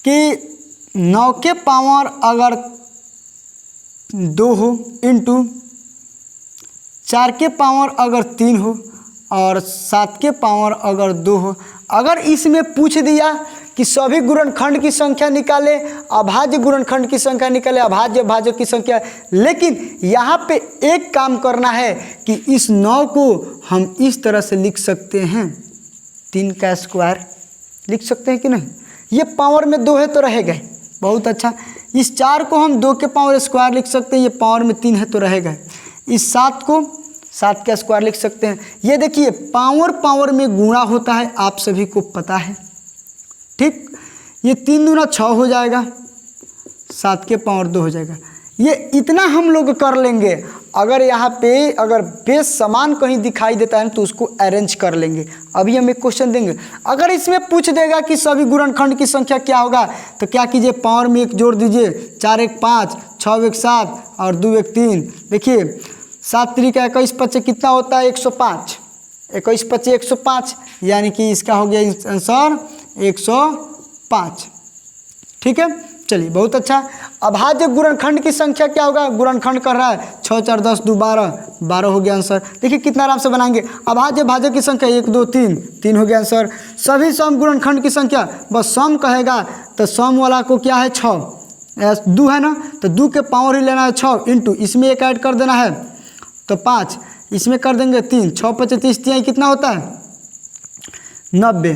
कि 9 के पावर अगर 2 हो इंटू 4 के पावर अगर 3 हो और 7 के पावर अगर 2 हो, अगर इसमें पूछ दिया कि सभी गुणनखंड की संख्या निकाले, अभाज्य गुणनखंड की संख्या निकाले, अभाज्य भाजक की संख्या, लेकिन यहाँ पे एक काम करना है कि इस 9 को हम इस तरह से लिख सकते हैं, 3 का स्क्वायर लिख सकते हैं कि नहीं। ये पावर में 2 है तो रहेगा, बहुत अच्छा। इस 4 को हम 2 के पावर स्क्वायर लिख सकते हैं, ये पावर में 3 है तो रहेगा। इस 7 को 7 का स्क्वायर लिख सकते हैं। ये देखिए पावर में गुणा होता है, आप सभी को पता है। ठीक, ये 3 दूना 6 हो जाएगा, 7 के पावर 2 हो जाएगा। ये इतना हम लोग कर लेंगे। अगर यहाँ पे अगर बेस समान कहीं दिखाई देता है तो उसको अरेंज कर लेंगे। अभी हम एक क्वेश्चन देंगे, अगर इसमें पूछ देगा कि सभी गुणनखंड की संख्या क्या होगा, तो क्या कीजिए पावर में 1 जोड़ दीजिए, 4 1 5 6 1 7 और 2 1 3। देखिए 7 3 का 21 25 कितना होता है 105, 21 25 105, यानी कि इसका हो गया आंसर 105। ठीक है, चलिए बहुत अच्छा। अभाज्य गुणनखंड की संख्या क्या होगा, गुणनखंड कर रहा है 6 4 10 2 12, 12 हो गया आंसर। देखिए कितना आराम से बनाएंगे। अभाज्य भाजक की संख्या 1 2 3, 3 हो गया आंसर। सभी सम गुणनखंड की संख्या, बस सम कहेगा तो सम वाला को क्या है 6 2 है ना, तो 2 के पावर ही लेना है 6 इंटू इसमें 1 ऐड कर देना है तो 5, इसमें कर देंगे 3, 6 5 30 3 कितना होता है 90।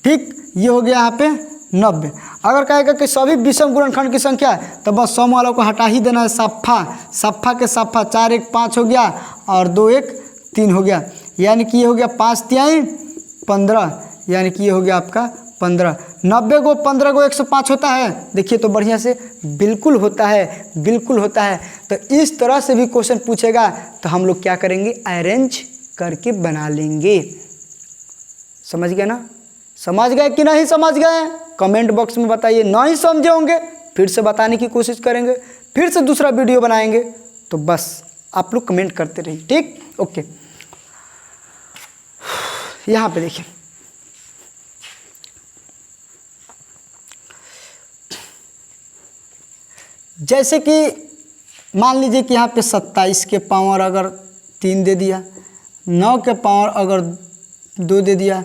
ठीक, ये हो गया यहाँ पे 90। अगर कहेगा कि सभी विषम गुणनखंड की संख्या है तो बस सम वालों को हटा ही देना है, सफ़ा के सफ़ा 4 1 5 हो गया और 2 1 3 हो गया, यानी कि ये हो गया 5 3 15, यानी कि ये हो गया आपका 15। 90 को 15 को 105 होता है, देखिए तो बढ़िया से बिल्कुल होता है, बिल्कुल होता है। तो इस तरह से भी क्वेश्चन पूछेगा तो हम लोग क्या करेंगे, अरेंज करके बना लेंगे। समझ गए ना, समझ गए कि नहीं समझ गए, कमेंट बॉक्स में बताइए। नहीं समझे होंगे फिर से बताने की कोशिश करेंगे, फिर से दूसरा वीडियो बनाएंगे, तो बस आप लोग कमेंट करते रहिए। ठीक, ओके। यहाँ पे देखिए जैसे कि मान लीजिए कि यहाँ पे 27 के पावर अगर 3 दे दिया, 9 के पावर अगर 2 दे दिया,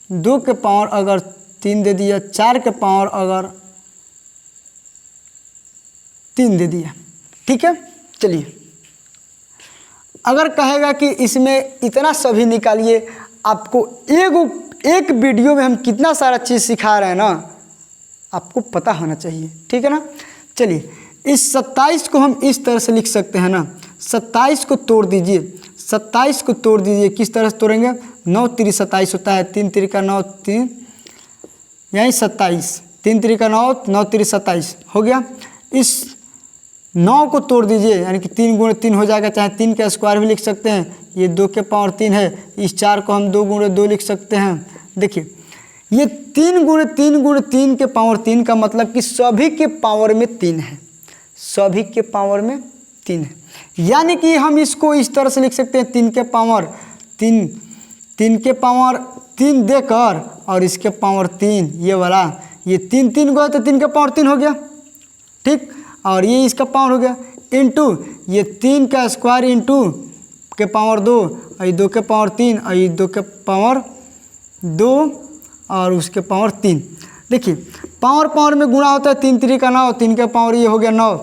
2 के पावर अगर 3 दे दिया, 4 के पावर अगर 3 दे दिया। ठीक है, चलिए अगर कहेगा कि इसमें इतना सभी निकालिए, आपको एक वीडियो में हम कितना सारा चीज़ सिखा रहे हैं ना, आपको पता होना चाहिए। ठीक है ना। चलिए इस 27 को हम इस तरह से लिख सकते हैं ना, 27 को तोड़ दीजिए, 27 को तोड़ दीजिए। किस तरह से तोड़ेंगे, 9 3 27 होता है, 3 3 का 9 3 यही 27, 3 3 का 9 9 3 27 हो गया। इस 9 को तोड़ दीजिए, यानी कि 3 गुणे 3 हो जाएगा, चाहे 3 का स्क्वायर भी लिख सकते हैं। ये 2 के पावर 3 है, इस 4 को हम 2 गुणे 2 लिख सकते हैं। देखिए ये 3 गुणे 3 गुणे 3 के पावर 3 का मतलब कि सभी के पावर में 3 है, सभी के पावर में 3 है। यानी कि हम इसको इस तरह से लिख सकते हैं 3 के पावर 3, 3 के पावर 3 देकर और इसके पावर 3, ये वाला, ये 3 3 गया तो 3 के पावर 3 हो गया, ठीक। और ये इसका पावर हो गया इंटू ये 3 का स्क्वायर इंटू के पावर 2 और ये 2 के पावर 3 और ये 2 के पावर 2 और उसके पावर 3। देखिए पावर पावर में गुणा होता है, 3 3 का 9, 3 के पावर ये हो गया 9।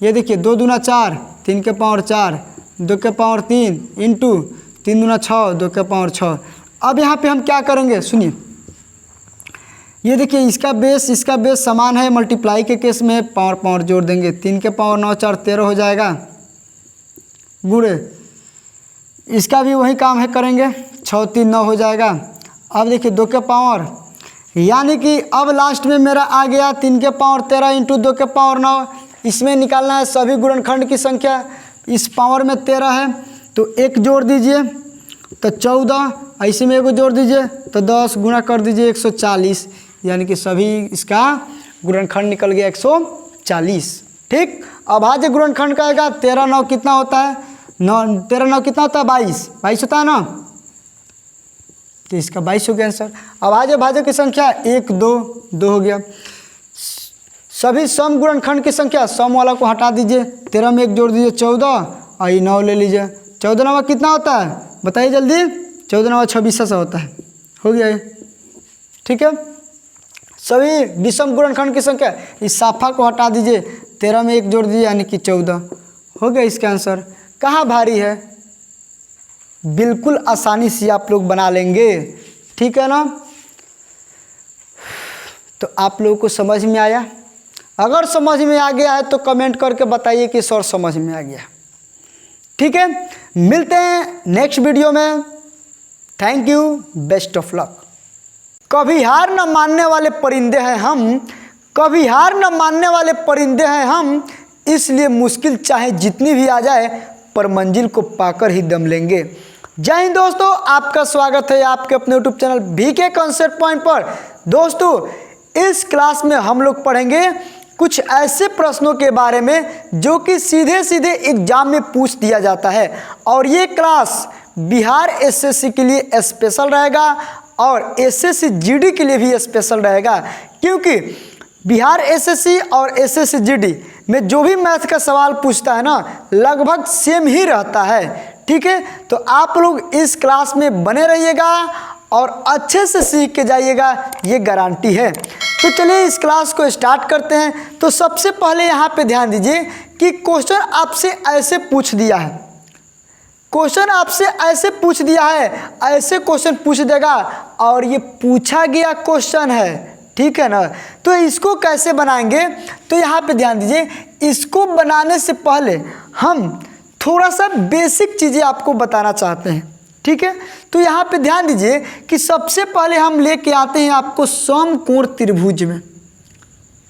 ये देखिए 2 दूना 4, 3 के पावर 4, 2 के पावर 3 इंटू 3 दूना 6, 2 के पावर 6। अब यहाँ पे हम क्या करेंगे सुनिए, ये देखिए इसका बेस समान है, मल्टीप्लाई के केस में पावर पावर जोड़ देंगे, 3 के पावर 9 4 13 हो जाएगा, गुणे इसका भी वही काम है करेंगे, 6 3 9 हो जाएगा। अब देखिए 2 के पावर, यानी कि अब लास्ट में मेरा आ गया 3 के पावर 13 इंटू 2 के पावर 9। इसमें निकालना है सभी गुणनखंड की संख्या, इस पावर में 13 है तो 1 जोड़ दीजिए तो 14, ऐसे में 1 जोड़ दीजिए तो 10, गुणा कर दीजिए 140, यानी कि सभी इसका गुणनखंड निकल गया 140, ठीक। अभाज्य गुणनखंड का आएगा 13 9 कितना होता है, 13 9 कितना होता है 22 होता है ना, तो इसका 22 हो गया आंसर। अभाज्य भाज्य की संख्या 1 2 2 हो गया। सभी सम गुणनखंड की संख्या, सम वाला को हटा दीजिए, 13 में 1 जोड़ दीजिए 14 और ये 9 ले लीजिए, 14 9 कितना होता है बताइए जल्दी, 14 9 26 सा होता है, हो गया ये, ठीक है। सभी विषम गुणनखंड की संख्या, इस साफा को हटा दीजिए, 13 में 1 जोड़ दीजिए यानी कि 14, हो गया इसका आंसर। कहाँ भारी है, बिल्कुल आसानी से आप लोग बना लेंगे, ठीक है ना। तो आप लोगों को समझ में आया, अगर समझ में आ गया है तो कमेंट करके बताइए कि सर समझ में आ गया, ठीक है। मिलते हैं नेक्स्ट वीडियो में, thank you, best of luck. कभी हार न मानने वाले परिंदे हैं हम, कभी हार न मानने वाले परिंदे हैं हम, इसलिए मुश्किल चाहे जितनी भी आ जाए पर मंजिल को पाकर ही दम लेंगे। जय हिंद दोस्तों, आपका स्वागत है आपके अपने YouTube channel BK concept point पर। दोस्तों इस क्लास में हम लोग पढ़ेंगे कुछ ऐसे प्रश्नों के बारे में जो कि सीधे सीधे एग्जाम में पूछ दिया जाता है, और ये क्लास बिहार एसएससी के लिए स्पेशल रहेगा और एसएससी जीडी के लिए भी स्पेशल रहेगा, क्योंकि बिहार एसएससी और एसएससी जीडी में जो भी मैथ का सवाल पूछता है ना लगभग सेम ही रहता है, ठीक है। तो आप लोग इस क्लास में बने रहिएगा और अच्छे से सीख के जाइएगा, ये गारंटी है। तो चलिए इस क्लास को स्टार्ट करते हैं। तो सबसे पहले यहाँ पे ध्यान दीजिए कि क्वेश्चन आपसे ऐसे पूछ दिया है, क्वेश्चन आपसे ऐसे पूछ दिया है, ऐसे क्वेश्चन पूछ देगा और ये पूछा गया क्वेश्चन है, ठीक है ना। तो इसको कैसे बनाएंगे, तो यहाँ पे ध्यान दीजिए, इसको बनाने से पहले हम थोड़ा सा बेसिक चीज़ें आपको बताना चाहते हैं, ठीक है। तो यहाँ पे ध्यान दीजिए कि सबसे पहले हम लेके आते हैं आपको समकोण त्रिभुज में।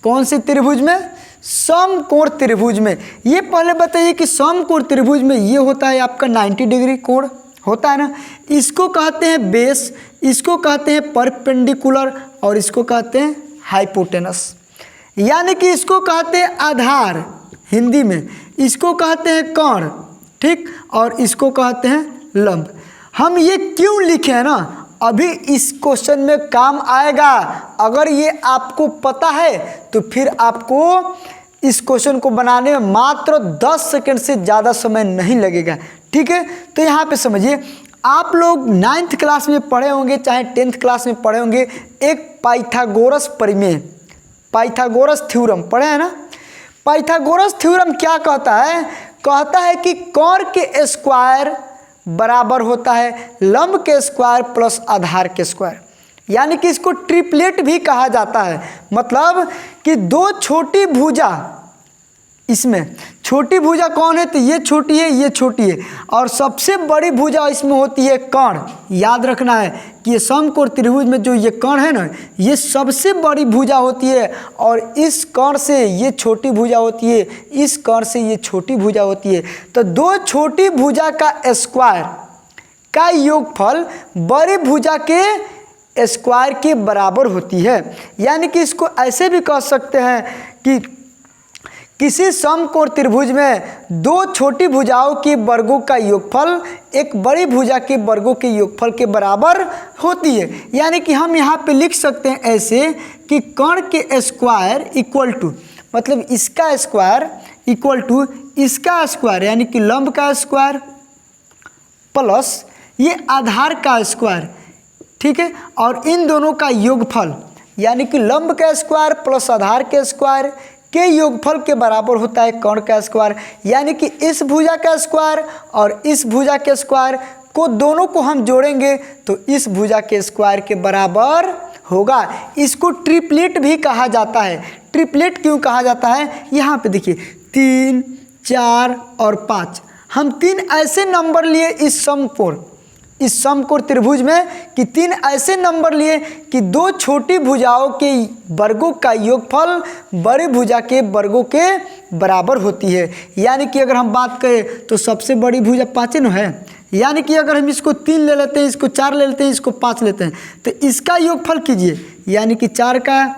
कौन से त्रिभुज में, समकोण त्रिभुज में। ये पहले बताइए कि समकोण त्रिभुज में ये होता है आपका 90 डिग्री कोण होता है ना, इसको कहते हैं बेस, इसको कहते हैं परपेंडिकुलर और इसको कहते हैं हाइपोटेनस, यानी कि इसको कहते हैं आधार हिंदी में, इसको कहते हैं कर्ण, ठीक, और इसको कहते हैं लंब। हम ये क्यों लिखे हैं ना, अभी इस क्वेश्चन में काम आएगा। अगर ये आपको पता है तो फिर आपको इस क्वेश्चन को बनाने में मात्र 10 सेकंड से ज़्यादा समय नहीं लगेगा, ठीक है। तो यहाँ पे समझिए, आप लोग 9th क्लास में पढ़े होंगे चाहे 10th क्लास में पढ़े होंगे, एक पाइथागोरस प्रमेय, पाइथागोरस थ्योरम पढ़े हैं ना। पाइथागोरस थ्योरम क्या कहता है, कहता है कि कर्ण के स्क्वायर बराबर होता है लंब के स्क्वायर प्लस आधार के स्क्वायर, यानी कि इसको ट्रिपलेट भी कहा जाता है। मतलब कि दो छोटी भुजा इसमें छोटी भुजा कौन है? तो ये छोटी है, ये छोटी है, और सबसे बड़ी भुजा इसमें होती है कर्ण। याद रखना है कि ये समकोण त्रिभुज में जो ये कर्ण है ना, ये सबसे बड़ी भुजा होती है, और इस कर्ण से ये छोटी भुजा होती है, इस कर्ण से ये छोटी भुजा होती है। तो दो छोटी भुजा का स्क्वायर का योगफल बड़ी भुजा के स्क्वायर के बराबर होती है। यानी कि इसको ऐसे भी कह सकते हैं कि किसी समकोण त्रिभुज में दो छोटी भुजाओं के वर्गों का योगफल एक बड़ी भुजा के वर्गों के योगफल के बराबर होती है। यानी कि हम यहाँ पे लिख सकते हैं ऐसे कि कर्ण के स्क्वायर इक्वल टू, मतलब इसका स्क्वायर इक्वल टू इसका स्क्वायर, यानी कि लंब का स्क्वायर प्लस ये आधार का स्क्वायर, ठीक है, और इन दोनों का योगफल, यानी कि लंब का स्क्वायर प्लस आधार के स्क्वायर के योगफल के बराबर होता है कर्ण का स्क्वायर। यानी कि इस भुजा का स्क्वायर और इस भुजा के स्क्वायर को दोनों को हम जोड़ेंगे तो इस भुजा के स्क्वायर के बराबर होगा। इसको ट्रिपलेट भी कहा जाता है। ट्रिपलेट क्यों कहा जाता है? यहाँ पे देखिए 3, 4 और 5, हम 3 ऐसे नंबर लिए इस समकोण त्रिभुज में कि 3 ऐसे नंबर लिए कि दो छोटी भुजाओं के वर्गों का योगफल बड़ी भुजा के वर्गों के बराबर होती है। यानी कि अगर हम बात करें तो सबसे बड़ी भुजा 5 न है, यानी कि अगर हम इसको 3 ले लेते हैं, इसको 4 ले लेते हैं, इसको 5 लेते हैं, तो इसका योगफल कीजिए, यानी कि 4 का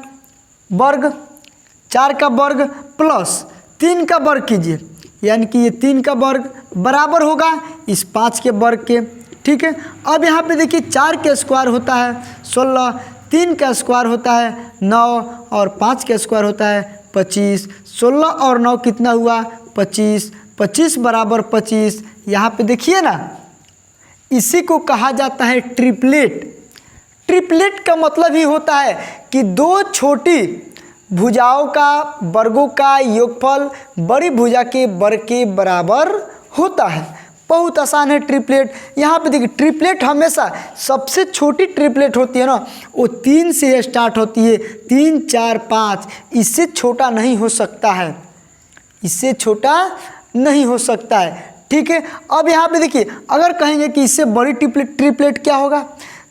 वर्ग प्लस 3 का वर्ग कीजिए, यानी कि ये 3 का वर्ग बराबर होगा इस 5 के वर्ग के। ठीक है, अब यहाँ पे देखिए 4 का स्क्वायर होता है 16, 3 का स्क्वायर होता है 9 और 5 का स्क्वायर होता है 25। 16 और 9 कितना हुआ? 25। 25 बराबर 25। यहाँ पे देखिए ना, इसी को कहा जाता है ट्रिपलेट। ट्रिपलेट का मतलब ही होता है कि दो छोटी भुजाओं का वर्गों का योगफल बड़ी भुजा के वर्ग के बराबर होता है। बहुत आसान है ट्रिपलेट। यहाँ पे देखिए ट्रिपलेट हमेशा सबसे छोटी ट्रिपलेट होती है ना, वो 3 से स्टार्ट होती है, 3, 4, 5, इससे छोटा नहीं हो सकता है, इससे छोटा नहीं हो सकता है। ठीक है, अब यहाँ पे देखिए अगर कहेंगे कि इससे बड़ी ट्रिपलेट क्या होगा,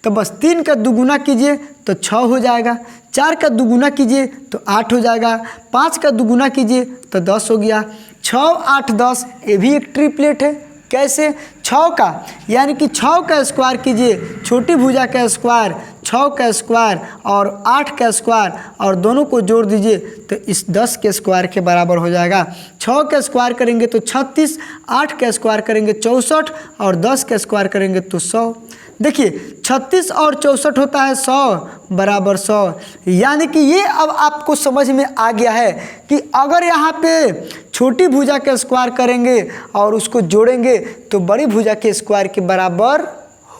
तो बस 3 का दुगुना कीजिए तो 6 हो जाएगा, 4 का दुगुना कीजिए तो 8 हो जाएगा, 5 का दुगुना कीजिए तो 10 हो गया। 6, 8, 10 ये भी एक ट्रिपलेट है। कैसे? 6 का, यानी कि 6 का स्क्वायर कीजिए, छोटी भुजा का स्क्वायर, 6 का स्क्वायर और 8 का स्क्वायर और दोनों को जोड़ दीजिए तो इस 10 के स्क्वायर के बराबर हो जाएगा। 6 का स्क्वायर करेंगे तो 36, 8 का स्क्वायर करेंगे 64 और 10 का स्क्वायर करेंगे तो 100। देखिए 36 और 64 होता है 100 बराबर 100। यानी कि ये अब आपको समझ में आ गया है कि अगर यहाँ पे छोटी भुजा का स्क्वायर करेंगे और उसको जोड़ेंगे तो बड़ी भुजा के स्क्वायर के बराबर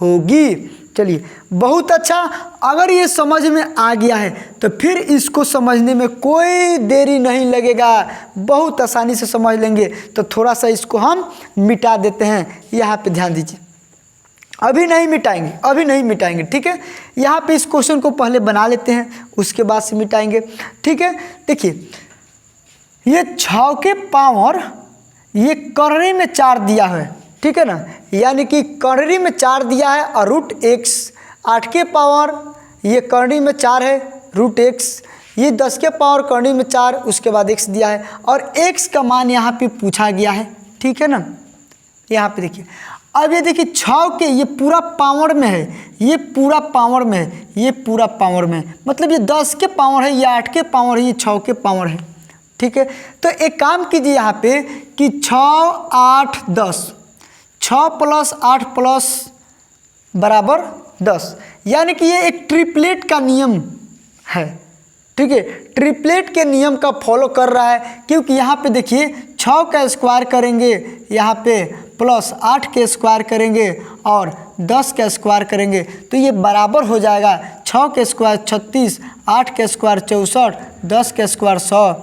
होगी। चलिए बहुत अच्छा, अगर ये समझ में आ गया है तो फिर इसको समझने में कोई देरी नहीं लगेगा, बहुत आसानी से समझ लेंगे। तो थोड़ा सा इसको हम मिटा देते हैं, यहाँ पे ध्यान दीजिए। अभी नहीं मिटाएंगे, ठीक है। यहाँ पे इस क्वेश्चन को पहले बना लेते हैं, उसके बाद से मिटाएंगे, ठीक है। देखिए ये 6 के पावर ये करनी में 4 दिया है, ठीक है ना, यानी कि करनी में 4 दिया है और रूट x। 8 के पावर ये करनी में 4 है रूट x, ये 10 के पावर करनी में 4, उसके बाद x दिया है और x का मान यहाँ पे पूछा गया है, ठीक है ना। यहाँ पे देखिए, अब ये देखिए 6 के ये पूरा पावर में है, ये पूरा पावर में है, ये पूरा पावर में है, मतलब ये 10 के पावर है, ये 8 के पावर है, ये 6 के पावर है, ठीक है। तो एक काम कीजिए यहाँ पे कि 6, 8, 10, 6 प्लस 8 प्लस बराबर 10, यानी कि ये एक ट्रिपलेट का नियम है, ठीक है। ट्रिपलेट के नियम का फॉलो कर रहा है, क्योंकि यहाँ पे देखिए 6 का स्क्वायर करेंगे यहाँ पे प्लस 8 के स्क्वायर करेंगे और 10 का स्क्वायर करेंगे तो ये बराबर हो जाएगा। 6 के स्क्वायर 36, 8 के स्क्वायर 64, 10 के स्क्वायर 100,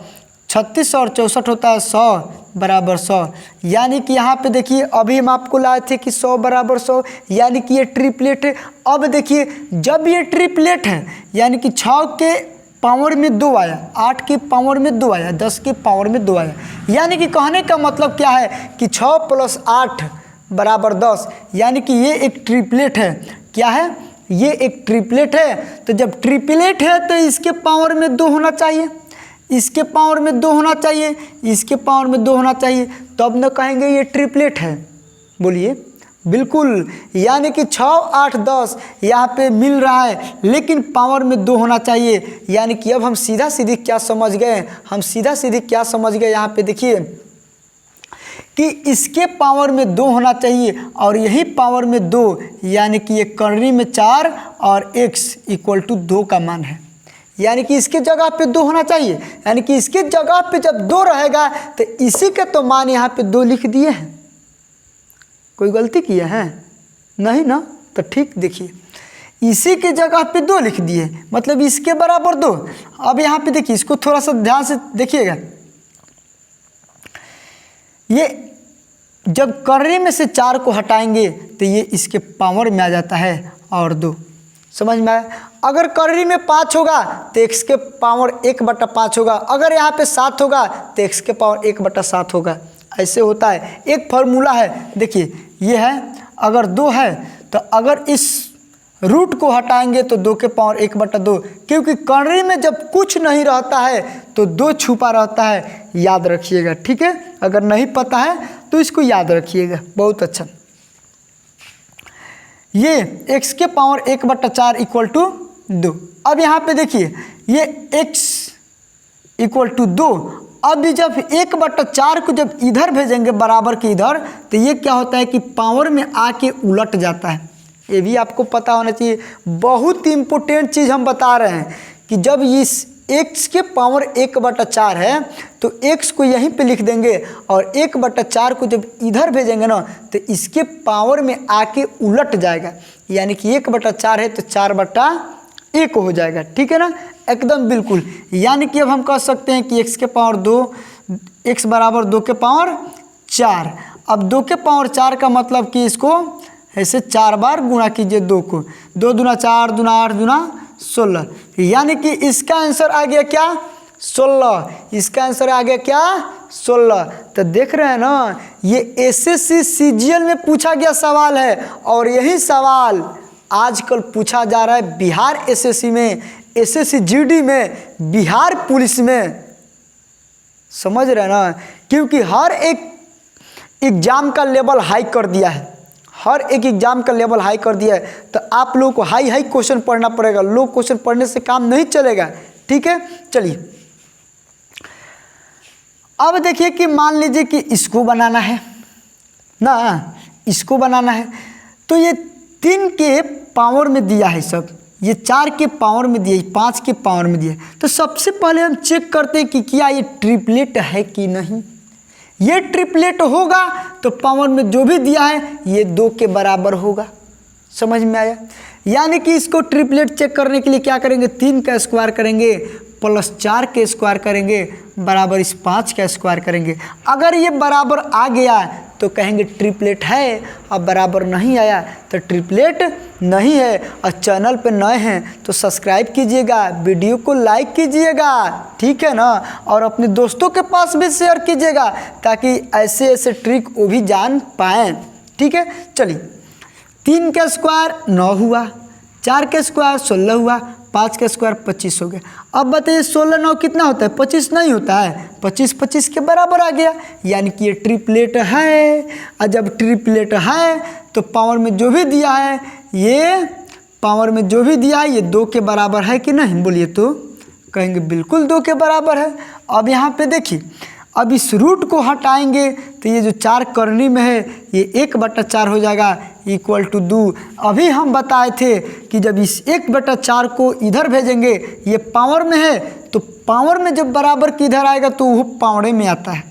36 और 64 होता है 100 बराबर 100। यानी कि यहाँ पे देखिए अभी हम आपको लाए थे कि 100 बराबर 100, यानी कि ये ट्रिपलेट है। अब देखिए जब ये ट्रिपलेट है यानी कि 6 के पावर में 2 आया, 8 की पावर में 2 आया, 10 की पावर में 2 आया। यानी कि कहने का मतलब क्या है कि 6 + 8 = 10, यानी कि ये एक ट्रिपलेट है। क्या है? ये एक ट्रिपलेट है। तो जब ट्रिपलेट है तो इसके पावर में 2 होना चाहिए, इसके पावर में 2 होना चाहिए, इसके पावर में 2 होना चाहिए, तब न कहेंगे ये ट्रिपलेट है। बोलिए बिल्कुल। यानी कि 6, 8, 10 यहाँ पे मिल रहा है, लेकिन पावर में 2 होना चाहिए। यानी कि अब हम सीधा सीधी क्या समझ गए, हम सीधा सीधी क्या समझ गए, यहाँ पे देखिए कि इसके पावर में 2 होना चाहिए और यही पावर में 2, यानी कि ये करनी में 4 और x = 2 का मान है। यानी कि इसके जगह पे 2 होना चाहिए, यानी कि इसके जगह पे जब 2 रहेगा तो इसी के तो मान यहाँ पे 2 लिख दिए हैं। कोई गलती किया है? नहीं ना? तो ठीक देखिए, इसी के जगह पे 2 लिख दिए, मतलब इसके बराबर 2। अब यहाँ पे देखिए, इसको थोड़ा सा ध्यान से देखिएगा। ये जब करनी में से 4 को हटाएंगे तो ये इसके पावर में आ जाता है और 2। समझ में आया? अगर करनी में 5 होगा तो x के पावर 1/5 होगा, अगर यहाँ पे 7 होगा तो x के पावर 1/7 होगा। ऐसे होता है, एक फार्मूला है। देखिए ये है, अगर 2 है तो अगर इस रूट को हटाएंगे तो 2 के पावर 1/2, क्योंकि करनी में जब कुछ नहीं रहता है तो 2 छुपा रहता है। याद रखिएगा, ठीक है? अगर नहीं पता है तो इसको याद रखिएगा, बहुत अच्छा। ये x के पावर 1/4 = 2। अब यहाँ पे देखिए, ये x = 2। अब जब 1/4 को जब इधर भेजेंगे बराबर के इधर, तो ये क्या होता है कि पावर में आके उलट जाता है। ये भी आपको पता होना चाहिए। बहुत इम्पोर्टेंट चीज़ हम बता रहे हैं कि जब इस x के पावर 1/4 है तो x को यहीं पे लिख देंगे और 1/4 को जब इधर भेजेंगे ना तो इसके पावर में आके उलट जाएगा। यानी कि 1/4 है तो 4/1 हो जाएगा, ठीक है ना? एकदम बिल्कुल। यानी कि अब हम कह सकते हैं कि x के पावर 2, x = 2 के पावर 4। अब 2 के पावर 4 का मतलब कि इसको ऐसे 4 बार गुणा कीजिए 2 को, 2 दूना 4, दूना 8, दूना 16। यानी कि इसका आंसर आ गया क्या? 16। इसका आंसर आ गया क्या? 16। तो देख रहे हैं ना, ये SSC CGL में पूछा गया सवाल है और यही सवाल आजकल पूछा जा रहा है बिहार SSC में, SSC GD में, बिहार पुलिस में। समझ रहे हैं ना? क्योंकि हर एक एग्ज़ाम का लेवल हाई कर दिया है, हर एक एग्ज़ाम का लेवल हाई कर दिया है। तो आप लोगों को हाई क्वेश्चन पढ़ना पड़ेगा, लो क्वेश्चन पढ़ने से काम नहीं चलेगा, ठीक है? चलिए अब देखिए कि मान लीजिए कि इसको बनाना है ना, इसको बनाना है तो ये 3 के पावर में दिया है सब, ये 4 के पावर में दिया, 5 के पावर में दिया। तो सबसे पहले हम चेक करते हैं कि क्या ये ट्रिपलेट है कि नहीं। ये ट्रिपलेट होगा तो पावर में जो भी दिया है ये 2 के बराबर होगा। समझ में आया? यानी कि इसको ट्रिपलेट चेक करने के लिए क्या करेंगे, 3 का स्क्वायर करेंगे प्लस 4 के स्क्वायर करेंगे बराबर इस 5 का स्क्वायर करेंगे। अगर ये बराबर आ गया तो कहेंगे ट्रिपलेट है, अब बराबर नहीं आया तो ट्रिपलेट नहीं है। और चैनल पे नए हैं तो सब्सक्राइब कीजिएगा, वीडियो को लाइक कीजिएगा, ठीक है ना? और अपने दोस्तों के पास भी शेयर कीजिएगा ताकि ऐसे ऐसे ट्रिक वो भी जान पाएँ, ठीक है? चलिए, 3 का स्क्वायर 9 हुआ, 4 का स्क्वायर 16 हुआ, 5 का स्क्वायर 25 हो गया। अब बताइए 16 9 कितना होता है? 25 नहीं होता है, 25 के बराबर आ गया। यानी कि ये ट्रिपलेट है। और जब ट्रिपलेट है तो पावर में जो भी दिया है, ये पावर में जो भी दिया है ये 2 के बराबर है कि नहीं? बोलिए तो कहेंगे बिल्कुल 2 के बराबर है। अब यहाँ पे देखिए, अब इस रूट को हटाएंगे तो ये जो 4 करनी में है ये 1/4 हो जाएगा = 2। अभी हम बताए थे कि जब इस 1/4 को इधर भेजेंगे, ये पावर में है तो पावर में जब बराबर की इधर आएगा तो वो पावड़े में आता है।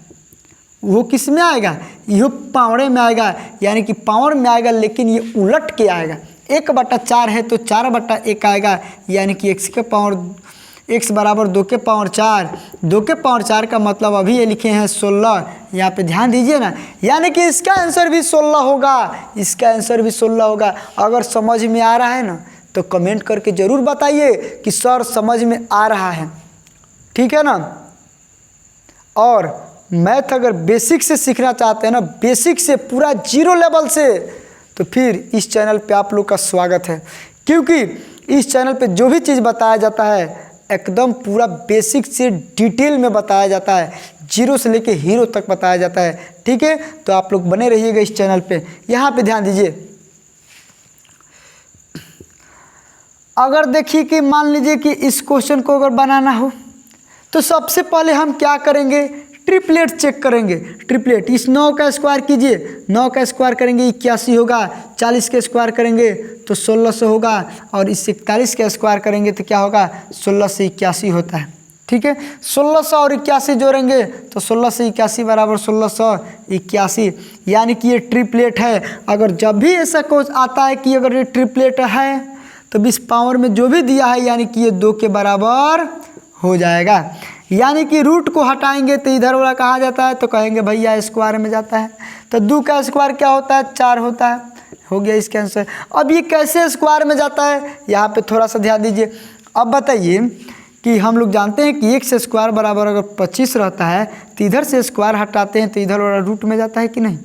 वो किस में आएगा? ये पावड़े में आएगा, यानी कि पावर में आएगा लेकिन ये उलट के आएगा। 1/4 है तो 4/1 आएगा, यानी कि x के पावर x = 2 के पावर 4। 2 के पावर 4 का मतलब अभी ये लिखे हैं 16। यहाँ पे ध्यान दीजिए ना, यानी कि इसका आंसर भी 16 होगा, इसका आंसर भी 16 होगा। अगर समझ में आ रहा है ना तो कमेंट करके ज़रूर बताइए कि सर समझ में आ रहा है, ठीक है ना। और मैथ अगर बेसिक से सीखना चाहते हैं ना, बेसिक से पूरा 0 लेवल से, तो फिर इस चैनल पे आप लोग का स्वागत है, क्योंकि इस चैनल पे जो भी चीज़ बताया जाता है एकदम पूरा बेसिक से डिटेल में बताया जाता है, 0 से लेके हीरो तक बताया जाता है, ठीक है। तो आप लोग बने रहिएगा इस चैनल पे। यहाँ पे ध्यान दीजिए, अगर देखिए कि मान लीजिए कि इस क्वेश्चन को अगर बनाना हो तो सबसे पहले हम क्या करेंगे, ट्रिपलेट चेक करेंगे। ट्रिपलेट, इस 9 का स्क्वायर कीजिए, 9 का स्क्वायर करेंगे 81 होगा, 40 का स्क्वायर करेंगे तो 1600 होगा, और इस 41 का स्क्वायर करेंगे तो क्या होगा, 16 से 81 होता है, ठीक है। 1600 और 81 जोड़ेंगे तो 16 से 81 बराबर 1681, यानी कि ये ट्रिपलेट है। अगर जब भी ऐसा कुछ आता है कि अगर ये ट्रिपलेट है तो इस पावर में जो भी दिया है यानी कि ये 2 के बराबर हो जाएगा। यानी कि रूट को हटाएंगे तो इधर वाला कहाँ जाता है, तो कहेंगे भैया स्क्वायर में जाता है। तो 2 का स्क्वायर क्या होता है, 4 होता है, हो गया इसका आंसर। अब ये कैसे स्क्वायर में जाता है, यहाँ पे थोड़ा सा ध्यान दीजिए। अब बताइए कि हम लोग जानते हैं कि 1 से स्क्वायर बराबर अगर 25 रहता है तो इधर से स्क्वायर हटाते हैं तो इधर वाला रूट में जाता है कि नहीं।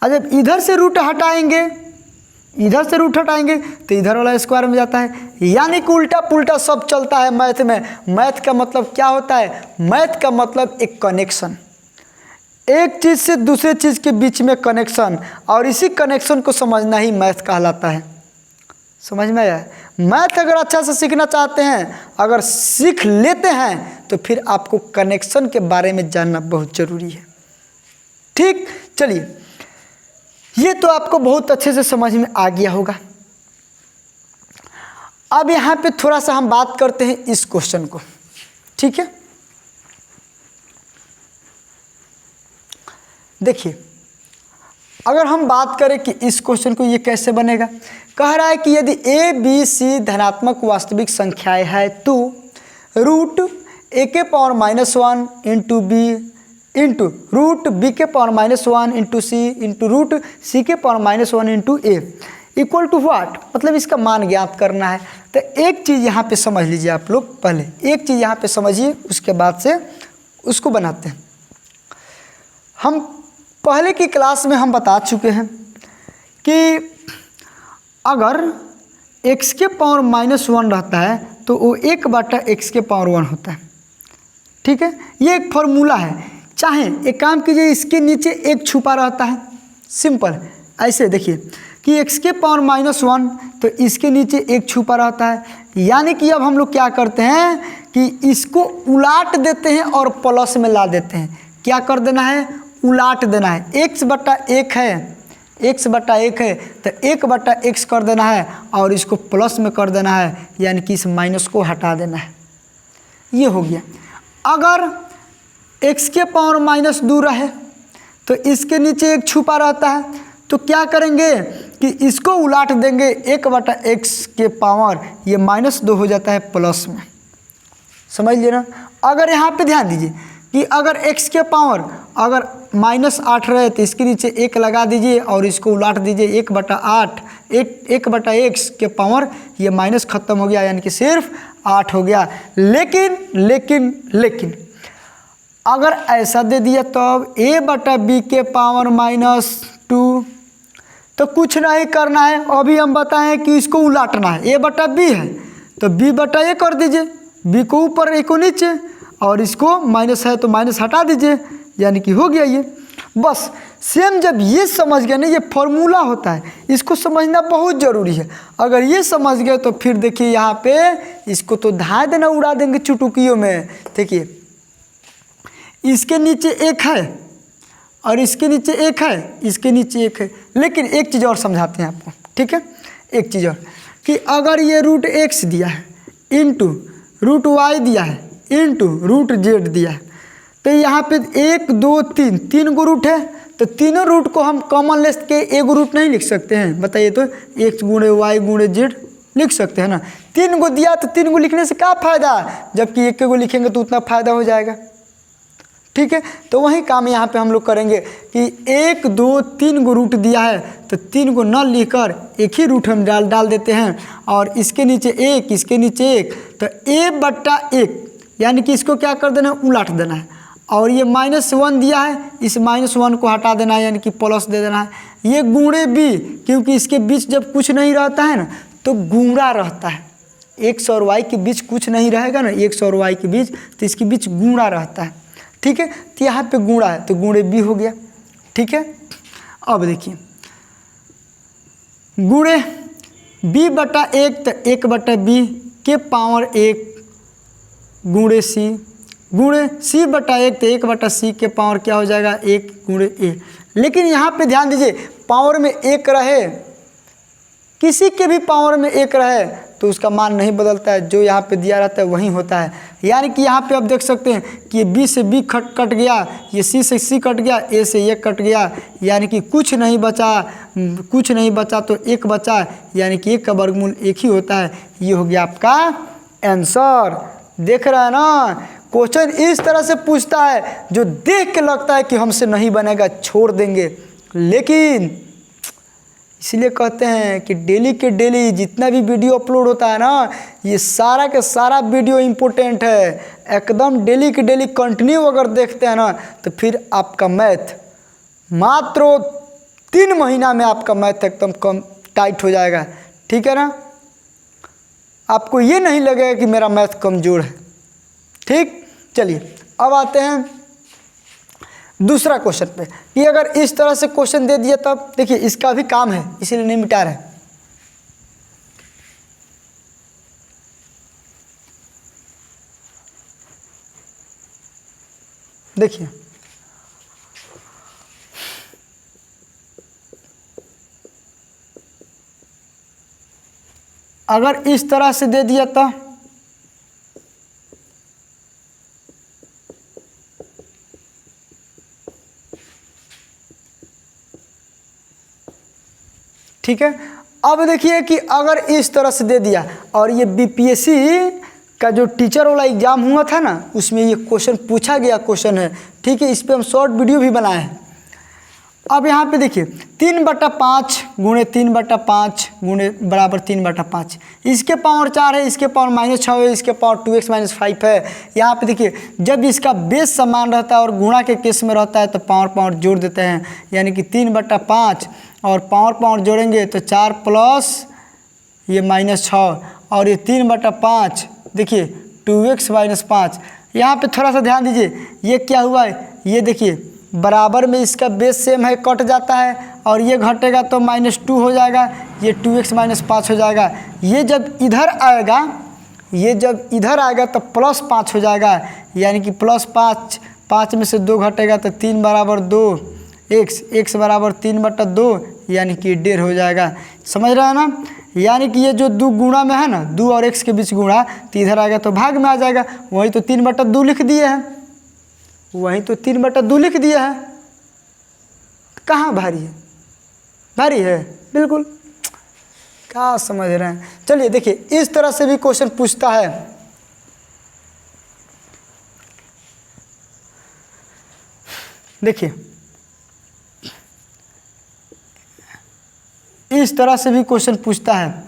और जब इधर से रूट हटाएंगे, इधर से रूट हटाएंगे तो इधर वाला स्क्वायर में जाता है। यानी कि उल्टा पुल्टा सब चलता है मैथ में। मैथ का मतलब क्या होता है, मैथ का मतलब एक कनेक्शन, एक चीज़ से दूसरे चीज़ के बीच में कनेक्शन, और इसी कनेक्शन को समझना ही मैथ कहलाता है। समझ में आया। मैथ अगर अच्छा से सीखना चाहते हैं, अगर सीख लेते हैं तो फिर आपको कनेक्शन के बारे में जानना बहुत ज़रूरी है, ठीक। चलिए, ये तो आपको बहुत अच्छे से समझ में आ गया होगा। अब यहाँ पे थोड़ा सा हम बात करते हैं इस क्वेश्चन को, ठीक है। देखिए, अगर हम बात करें कि इस क्वेश्चन को ये कैसे बनेगा, कह रहा है कि यदि a b c धनात्मक वास्तविक संख्याएं है तो रूट a के power -1 into B into root B के power -1 into C into root C के power -1 into A equal to what, मतलब इसका मान ज्ञात करना है। तो एक चीज़ यहाँ पे समझ लीजिए आप लोग, पहले एक चीज़ यहाँ पे समझिए, उसके बाद से उसको बनाते हैं। हम पहले की क्लास में हम बता चुके हैं कि अगर x के पावर -1 रहता है तो वो 1/x के पावर 1 होता है, ठीक है। ये एक फॉर्मूला है। चाहे एक काम कीजिए, इसके नीचे 1 छुपा रहता है, सिंपल ऐसे देखिए कि x के पावर -1 तो इसके नीचे 1 छुपा रहता है। यानी कि अब हम लोग क्या करते हैं कि इसको उलाट देते हैं और प्लस में ला देते हैं। क्या कर देना है, उलाट देना है। x/1 है, x/1 है तो 1/x कर देना है और इसको प्लस में कर देना है, यानी कि इस माइनस को हटा देना है। ये हो गया। अगर x के पावर -2 रहे तो इसके नीचे 1 छुपा रहता है, तो क्या करेंगे कि इसको उलाट देंगे 1/x के पावर, ये -2 हो जाता है प्लस में। समझ लिया ना। अगर यहाँ पे ध्यान दीजिए कि अगर x के पावर अगर -8 रहे तो इसके नीचे 1 लगा दीजिए और इसको उलाट दीजिए 1/8, 1/x के पावर, ये माइनस खत्म हो गया, यानी कि सिर्फ 8 हो गया। लेकिन अगर ऐसा दे दिया तब a/b के पावर -2, तो कुछ नहीं करना है। अभी हम बताएं कि इसको उलाटना है, a/b है तो b/a कर दीजिए, b को ऊपर a को नीचे, और इसको माइनस है तो माइनस हटा दीजिए, यानी कि हो गया ये। बस सेम जब ये समझ गए ना, ये फॉर्मूला होता है, इसको समझना बहुत ज़रूरी है। अगर ये समझ गए तो फिर देखिए यहाँ पे इसको तो धाए देना उड़ा देंगे चुटुकियों में। देखिए इसके नीचे 1 है और इसके नीचे 1 है, इसके नीचे 1 है। लेकिन एक चीज़ और समझाते हैं आपको, ठीक है। एक चीज़ और कि अगर ये √x दिया है इंटू √y दिया है इंटू √z दिया है, तो यहाँ पे 1 2 3 गो रूट है, तो तीनों रूट को हम कॉमन ले के एक रूट नहीं लिख सकते हैं। बताइए तो x गुणे y गुणे z लिख सकते हैं ना। 3 गो दिया तो 3 गो लिखने से क्या फ़ायदा, जबकि 1 गो लिखेंगे तो उतना फ़ायदा हो जाएगा। ठीक है। तो वही काम यहाँ पे हम लोग करेंगे कि 1 2 3 गो रूट दिया है तो 3 को न लिखकर एक ही रूट हम डाल देते हैं और इसके नीचे 1 इसके नीचे 1 तो a/1 यानी कि इसको क्या कर देना है, उलट देना है। और ये -1 दिया है, इस -1 को हटा देना है यानी कि प्लस दे देना है। ये गुणे b, क्योंकि इसके बीच जब कुछ नहीं रहता है ना तो गुणा रहता है। x और y के बीच कुछ नहीं रहेगा ना, x और y के बीच, तो इसके बीच गुणा रहता है। ठीक है, तो यहाँ पे गुणा है तो गुणे b हो गया। ठीक है, अब देखिए गुणे b/1 तो 1/b के पावर 1 गुणे c, गुणे c/1 तो 1/c के पावर क्या हो जाएगा 1 गुणे a। लेकिन यहाँ पे ध्यान दीजिए पावर में 1 रहे, किसी के भी पावर में 1 रहे तो उसका मान नहीं बदलता है, जो यहाँ पे दिया रहता है वही होता है। यानी कि यहाँ पे आप देख सकते हैं कि b से b कट गया, ये c से c कट गया, a से a कट गया, यानी कि कुछ नहीं बचा तो 1 बचा, यानी कि 1 का वर्गमूल 1 ही होता है। ये हो गया आपका आंसर। देख रहा है ना, क्वेश्चन इस तरह से पूछता है जो देख के लगता है कि हमसे नहीं बनेगा, छोड़ देंगे। लेकिन इसलिए कहते हैं कि डेली के डेली जितना भी वीडियो अपलोड होता है ना, ये सारा का सारा वीडियो इम्पोर्टेंट है। एकदम डेली के डेली कंटिन्यू अगर देखते हैं ना तो फिर आपका मैथ मात्र 3 महीना में आपका मैथ एकदम कम टाइट हो जाएगा। ठीक है ना, आपको ये नहीं लगेगा कि मेरा मैथ कमज़ोर है। ठीक, चलिए अब आते हैं दूसरा क्वेश्चन पे कि अगर इस तरह से क्वेश्चन दे दिया तब देखिए इसका भी काम है, इसीलिए नहीं मिटा रहे। देखिए अगर इस तरह से दे दिया तो ठीक है। अब देखिए कि अगर इस तरह से दे दिया और ये बीपीएससी का जो टीचर वाला एग्ज़ाम हुआ था ना उसमें ये क्वेश्चन पूछा गया क्वेश्चन है। ठीक है, इस पे हम शॉर्ट वीडियो भी बनाए हैं। अब यहाँ पे देखिए 3/5 गुणे 3/5 गुणे बराबर 3/5, इसके पावर 4 है, इसके पावर -6 है, इसके पावर 2x - 5 है। यहाँ पे देखिए जब इसका बेस समान रहता है और गुणा के केस में रहता है तो पावर जोड़ देते हैं, यानी कि 3/5 और पावर जोड़ेंगे तो 4 प्लस ये -6 और ये 3/5 देखिए 2x - 5। यहाँ पे थोड़ा सा ध्यान दीजिए, ये क्या हुआ है, ये देखिए बराबर में इसका बेस सेम है, कट जाता है और ये घटेगा तो -2 हो जाएगा, ये 2x - 5 हो जाएगा। ये जब इधर आएगा तो +5 हो जाएगा, यानी कि +5, 5 में से 2 घटेगा तो 3 बराबर 2 x बराबर 3/2 यानी कि 1.5 हो जाएगा। समझ रहे हैं ना, यानी कि ये जो 2 गुणा में है ना, 2 और x के बीच गुणा, तो इधर आएगा तो भाग में आ जाएगा। वही तो 3/2 लिख दिए हैं, वहीं तो 3/2 लिख दिया है। कहाँ भारी है, भारी है बिल्कुल। क्या समझ रहे हैं। चलिए देखिए इस तरह से भी क्वेश्चन पूछता है। देखिए इस तरह से भी क्वेश्चन पूछता है।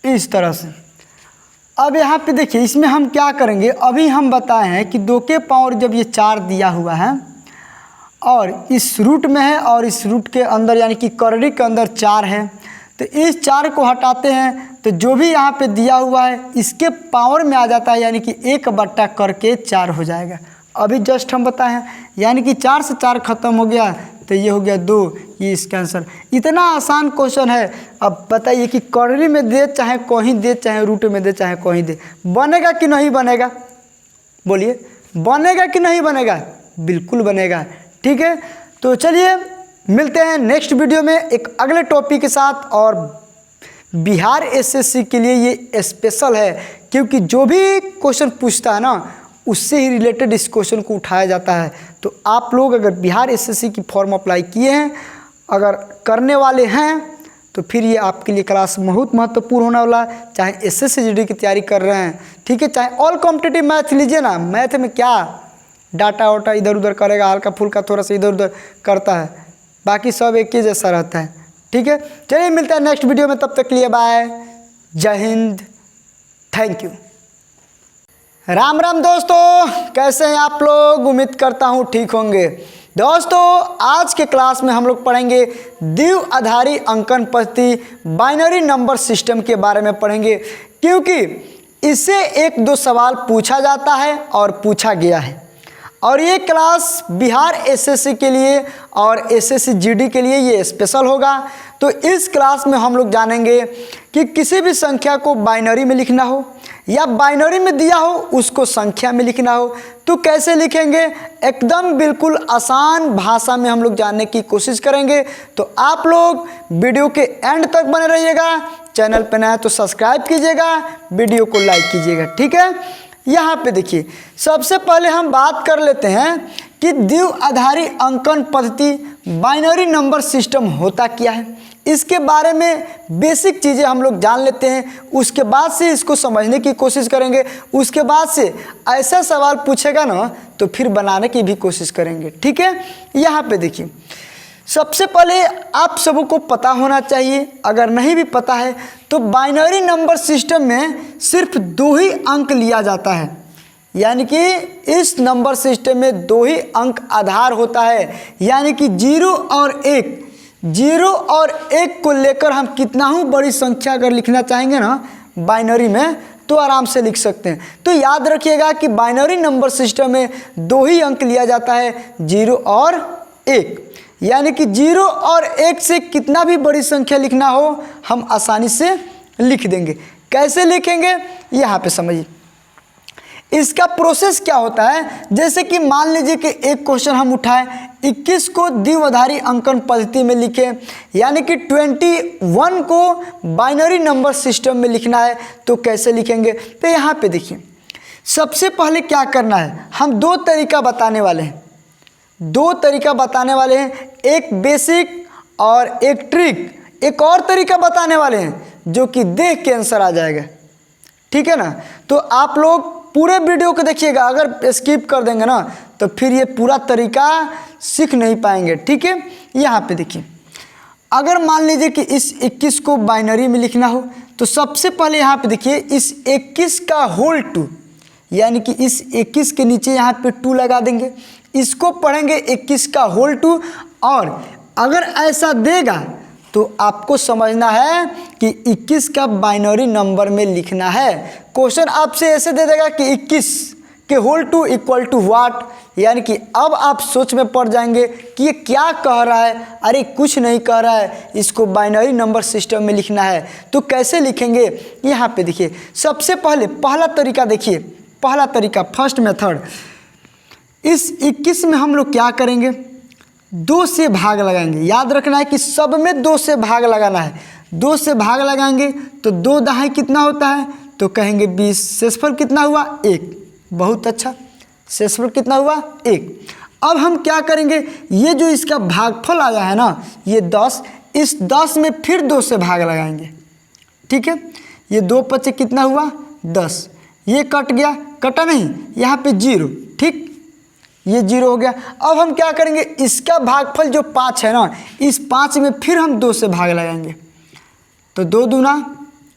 इस तरह से अब यहाँ पे देखिए इसमें हम क्या करेंगे, अभी हम बताए हैं कि 2 के पावर जब ये 4 दिया हुआ है और इस रूट में है और इस रूट के अंदर यानी कि करड़ी के अंदर 4 है, तो इस 4 को हटाते हैं तो जो भी यहाँ पे दिया हुआ है इसके पावर में आ जाता है, यानी कि 1/4 हो जाएगा। अभी जस्ट हम बताए हैं, यानी कि 4 से 4 खत्म हो गया तो ये हो गया 2, ये इसका आंसर। इतना आसान क्वेश्चन है। अब बताइए कि करड़ी में दे चाहे कहीं दे, चाहे रूट में दे चाहे कहीं दे, बनेगा कि नहीं बनेगा, बोलिए बनेगा कि नहीं बनेगा, बिल्कुल बनेगा। ठीक है, तो चलिए मिलते हैं नेक्स्ट वीडियो में एक अगले टॉपिक के साथ। और बिहार एसएससी के लिए ये स्पेशल है क्योंकि जो भी क्वेश्चन पूछता है ना उससे ही रिलेटेड इस क्वेश्चन को उठाया जाता है। तो आप लोग अगर बिहार एसएससी की फॉर्म अप्लाई किए हैं, अगर करने वाले हैं तो फिर ये आपके लिए क्लास बहुत महत्वपूर्ण होने वाला है, चाहे एसएससी जीडी की तैयारी कर रहे हैं, ठीक है, चाहे ऑल कॉम्पिटिटिव मैथ लीजिए ना। मैथ में क्या डाटा वाटा इधर उधर करेगा, हल्का फुल्का थोड़ा सा इधर उधर करता है, बाकी सब एक ही जैसा रहता है, ठीक है। चलिए मिलते हैं नेक्स्ट वीडियो में, तब तक के लिए बाय, जय हिंद, थैंक यू। राम राम दोस्तों, कैसे हैं आप लोग? उम्मीद करता हूँ ठीक होंगे। दोस्तों आज के क्लास में हम लोग पढ़ेंगे द्विआधारी अंकन पद्धति बाइनरी नंबर सिस्टम के बारे में पढ़ेंगे, क्योंकि इससे एक दो सवाल पूछा जाता है और पूछा गया है, और ये क्लास बिहार एसएससी के लिए और एसएससी जीडी के लिए ये स्पेशल होगा। तो इस क्लास में हम लोग जानेंगे कि किसी भी संख्या को बाइनरी में लिखना हो या बाइनरी में दिया हो उसको संख्या में लिखना हो तो कैसे लिखेंगे, एकदम बिल्कुल आसान भाषा में हम लोग जानने की कोशिश करेंगे। तो आप लोग वीडियो के एंड तक बने रहिएगा। चैनल पर नया है तो सब्सक्राइब कीजिएगा, वीडियो को लाइक कीजिएगा, ठीक है। यहाँ पे देखिए, सबसे पहले हम बात कर लेते हैं कि द्विआधारी अंकन पद्धति बाइनरी नंबर सिस्टम होता क्या है। इसके बारे में बेसिक चीज़ें हम लोग जान लेते हैं, उसके बाद से इसको समझने की कोशिश करेंगे। उसके बाद से ऐसा सवाल पूछेगा ना तो फिर बनाने की भी कोशिश करेंगे, ठीक है। यहाँ पे देखिए, सबसे पहले आप सबों को पता होना चाहिए, अगर नहीं भी पता है तो बाइनरी नंबर सिस्टम में सिर्फ 2 ही अंक लिया जाता है, यानी कि इस नंबर सिस्टम में 2 ही अंक आधार होता है, यानी कि 0 और 1। 0 और 1 को लेकर हम कितना ही बड़ी संख्या अगर लिखना चाहेंगे ना बाइनरी में तो आराम से लिख सकते हैं। तो याद रखिएगा कि बाइनरी नंबर सिस्टम में 2 ही अंक लिया जाता है, 0 और 1, यानी कि 0 और 1 से कितना भी बड़ी संख्या लिखना हो हम आसानी से लिख देंगे। कैसे लिखेंगे यहाँ पे समझिए, इसका प्रोसेस क्या होता है। जैसे कि मान लीजिए कि एक क्वेश्चन हम उठाएं, 21 को द्विआधारी अंकन पद्धति में लिखें, यानी कि 21 को बाइनरी नंबर सिस्टम में लिखना है तो कैसे लिखेंगे। तो यहाँ पे देखिए, सबसे पहले क्या करना है, हम 2 तरीका बताने वाले हैं। 2 तरीका बताने वाले हैं, एक बेसिक और एक ट्रिक। एक और तरीका बताने वाले हैं जो कि देख के आंसर आ जाएगा, ठीक है ना। तो आप लोग पूरे वीडियो को देखिएगा, अगर स्किप कर देंगे ना तो फिर ये पूरा तरीका सीख नहीं पाएंगे, ठीक है। यहाँ पे देखिए, अगर मान लीजिए कि इस 21 को बाइनरी में लिखना हो तो सबसे पहले यहाँ पे देखिए, इस 21 का होल 2, यानी कि इस 21 के नीचे यहाँ पे 2 लगा देंगे, इसको पढ़ेंगे 21 का होल 2। और अगर ऐसा देगा तो आपको समझना है कि 21 का बाइनरी नंबर में लिखना है। क्वेश्चन आपसे ऐसे दे देगा कि 21 के होल 2 इक्वल टू व्हाट, यानी कि अब आप सोच में पड़ जाएंगे कि ये क्या कह रहा है। अरे कुछ नहीं कह रहा है, इसको बाइनरी नंबर सिस्टम में लिखना है। तो कैसे लिखेंगे यहाँ पे देखिए, सबसे पहले पहला तरीका देखिए, पहला तरीका फर्स्ट मेथड, इस 21 में हम लोग क्या करेंगे, 2 से भाग लगाएंगे। याद रखना है कि सब में 2 से भाग लगाना है। 2 से भाग लगाएंगे तो 2 दहाई कितना होता है, तो कहेंगे 20। शेषफल कितना हुआ, 1। बहुत अच्छा, शेषफल कितना हुआ, 1। अब हम क्या करेंगे, ये जो इसका भागफल आया है ना, ये 10, इस 10 में फिर 2 से भाग लगाएंगे, ठीक है। ये 2 पचे कितना हुआ, 10। ये कट गया, कटा नहीं, यहाँ पे 0, ठीक, ये 0 हो गया। अब हम क्या करेंगे, इसका भागफल जो 5 है ना, इस 5 में फिर हम 2 से भाग लगाएंगे, तो 2 दूना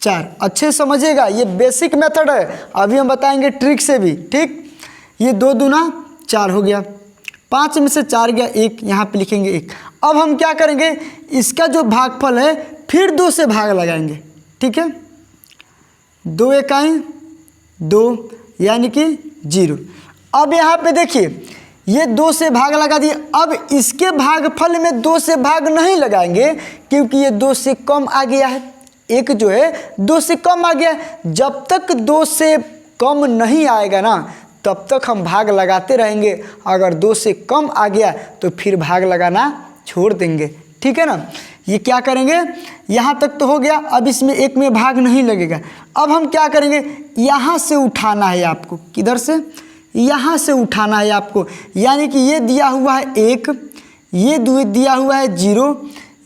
4। अच्छे समझिएगा, ये बेसिक मेथड है, अभी हम बताएंगे ट्रिक से भी, ठीक। ये 2 दूना 4 हो गया, 5 में से 4 गया, 1, यहाँ पे लिखेंगे 1। अब हम क्या करेंगे, इसका जो भागफल है फिर 2 से भाग लगाएंगे, ठीक है। 2 इकाई 2, यानी कि 0। अब यहाँ पे देखिए, ये 2 से भाग लगा दिए। अब इसके भागफल में 2 से भाग नहीं लगाएंगे क्योंकि ये 2 से कम आ गया है, एक जो है 2 से कम आ गया। जब तक 2 से कम नहीं आएगा ना तब तक हम भाग लगाते रहेंगे। अगर 2 से कम आ गया तो फिर भाग लगाना छोड़ देंगे, ठीक है ना। ये क्या करेंगे, यहाँ तक तो हो गया। अब इसमें 1 में भाग नहीं लगेगा। अब हम क्या करेंगे, यहाँ से उठाना है आपको, किधर से, यहाँ से उठाना है आपको। यानी कि ये दिया हुआ है 1, ये दिया हुआ है 0,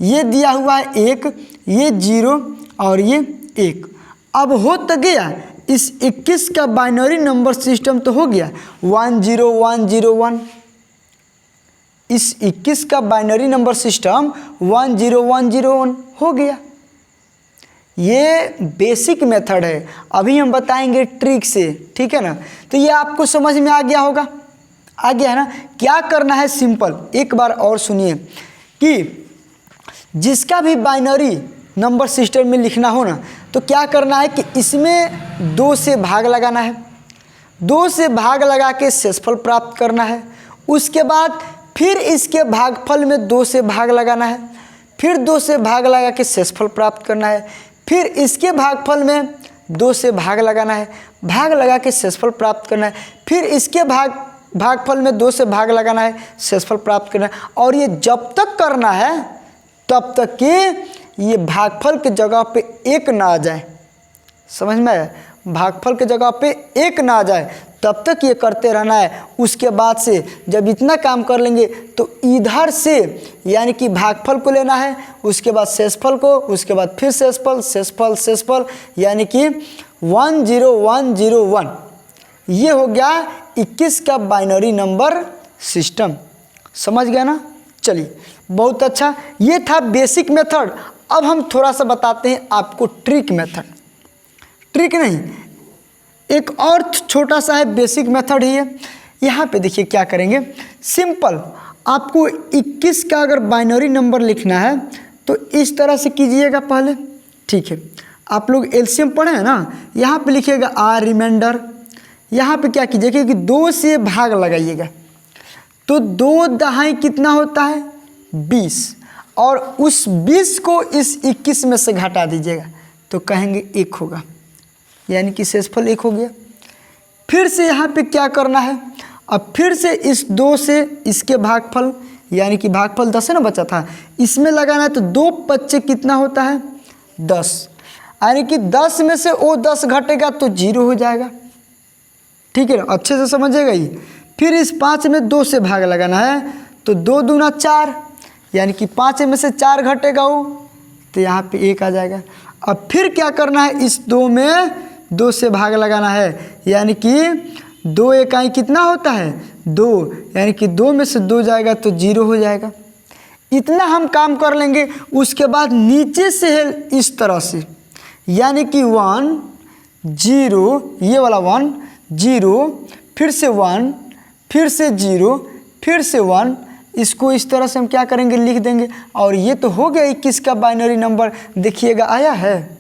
ये दिया हुआ है 1, ये 0 और ये 1। अब हो तो गया, इस 21 का बाइनरी नंबर सिस्टम तो हो गया 10101। इस 21 का बाइनरी नंबर सिस्टम 10101 हो गया। ये बेसिक मेथड है, अभी हम बताएंगे ट्रिक से, ठीक है ना। तो ये आपको समझ में आ गया होगा, आ गया है ना। क्या करना है, सिंपल एक बार और सुनिए कि जिसका भी बाइनरी नंबर सिस्टम में लिखना हो ना, तो क्या करना है कि इसमें 2 से भाग लगाना है, 2 से भाग लगा के शेषफल प्राप्त करना है। उसके बाद फिर इसके भागफल में 2 से भाग लगाना है, फिर 2 से भाग लगा के शेषफल प्राप्त करना है, फिर इसके भागफल में 2 से भाग लगाना है, भाग लगा के शेषफल प्राप्त करना है, फिर इसके भागफल में 2 से भाग लगाना है, शेषफल प्राप्त करना है। और ये जब तक करना है तब तक कि ये भागफल के जगह पे 1 ना आ जाए, समझ में आया। भागफल के जगह पे 1 ना आ जाए तब तक ये करते रहना है। उसके बाद से जब इतना काम कर लेंगे तो इधर से यानी कि भागफल को लेना है, उसके बाद शेषफल को, उसके बाद फिर शेषफल शेषफल शेषफल, यानी कि 10101। ये हो गया 21 का बाइनरी नंबर सिस्टम, समझ गया ना। चलिए बहुत अच्छा, ये था बेसिक मेथड। अब हम थोड़ा सा बताते हैं आपको ट्रिक मेथड। ट्रिक नहीं, एक और छोटा सा है, बेसिक मेथड ही है। यहाँ पे देखिए क्या करेंगे, सिंपल आपको 21 का अगर बाइनरी नंबर लिखना है तो इस तरह से कीजिएगा पहले, ठीक है। आप लोग एलसीएम पढ़े हैं ना, यहाँ पे लिखिएगा आर रिमाइंडर। यहाँ पे क्या कीजिएगा कि 2 से भाग लगाइएगा, तो 2 दहाई कितना होता है 20, और उस 20 को इस 21 में से घटा दीजिएगा तो कहेंगे 1 होगा, यानी कि शेषफल 1 हो गया। फिर से यहाँ पे क्या करना है, अब फिर से इस 2 से इसके भागफल, यानी कि भागफल 10 है ना बचा था, इसमें लगाना है। तो 2 बच्चे कितना होता है 10, यानी कि 10 में से वो 10 घटेगा तो 0 हो जाएगा, ठीक है, अच्छे से समझिएगा ये। फिर इस 5 में 2 से भाग लगाना है, तो 2 दूना 4, यानी कि 5 में से 4 घटेगा वो, तो यहाँ पे 1 आ जाएगा। अब फिर क्या करना है, इस 2 में 2 से भाग लगाना है, यानी कि 2 इकाई कितना होता है 2, यानी कि 2 में से 2 जाएगा तो 0 हो जाएगा। इतना हम काम कर लेंगे। उसके बाद नीचे से है इस तरह से, यानी कि 1 0, ये वाला 1 0, फिर से 1, फिर से 0, फिर से 1, इसको इस तरह से हम क्या करेंगे लिख देंगे। और ये तो हो गया 21 का बाइनरी नंबर। देखिएगा आया है,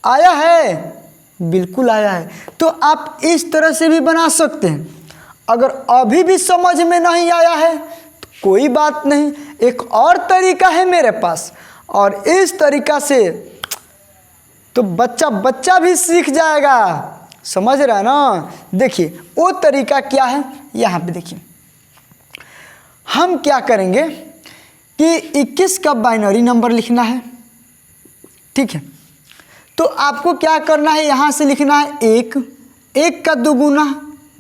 आया है, बिल्कुल आया है। तो आप इस तरह से भी बना सकते हैं। अगर अभी भी समझ में नहीं आया है तो कोई बात नहीं, एक और तरीका है मेरे पास, और इस तरीका से तो बच्चा भी सीख जाएगा, समझ रहा है ना। देखिए वो तरीका क्या है, यहाँ पे देखिए हम क्या करेंगे कि 21 का बाइनरी नंबर लिखना है, ठीक है। तो आपको क्या करना है, यहाँ से लिखना है 1, 1 का दुगुना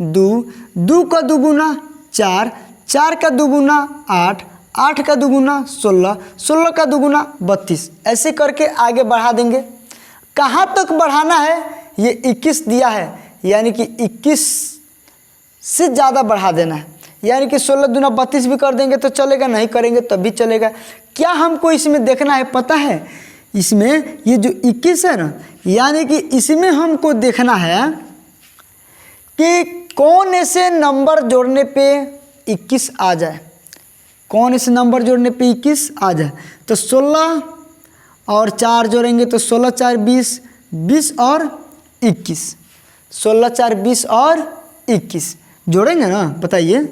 2, 2 का दुगुना 4, 4 का दुगुना 8, 8 का दुगुना 16, 16 का दुगुना 32, ऐसे करके आगे बढ़ा देंगे। कहाँ तक बढ़ाना है, ये 21 दिया है, यानी कि 21 से ज़्यादा बढ़ा देना है, यानी कि 16 दूना 32 भी कर देंगे तो चलेगा, नहीं करेंगे तब भी चलेगा। क्या हमको इसमें देखना है पता है, इसमें ये जो 21 है ना, यानी कि इसमें हमको देखना है कि कौन ऐसे नंबर जोड़ने पे 21 आ जाए, कौन ऐसे नंबर जोड़ने पे 21 आ जाए। तो 16 और 4 जोड़ेंगे तो 16 4 20, 20 और 21, 16 4 20 और 21 जोड़ेंगे ना, बताइए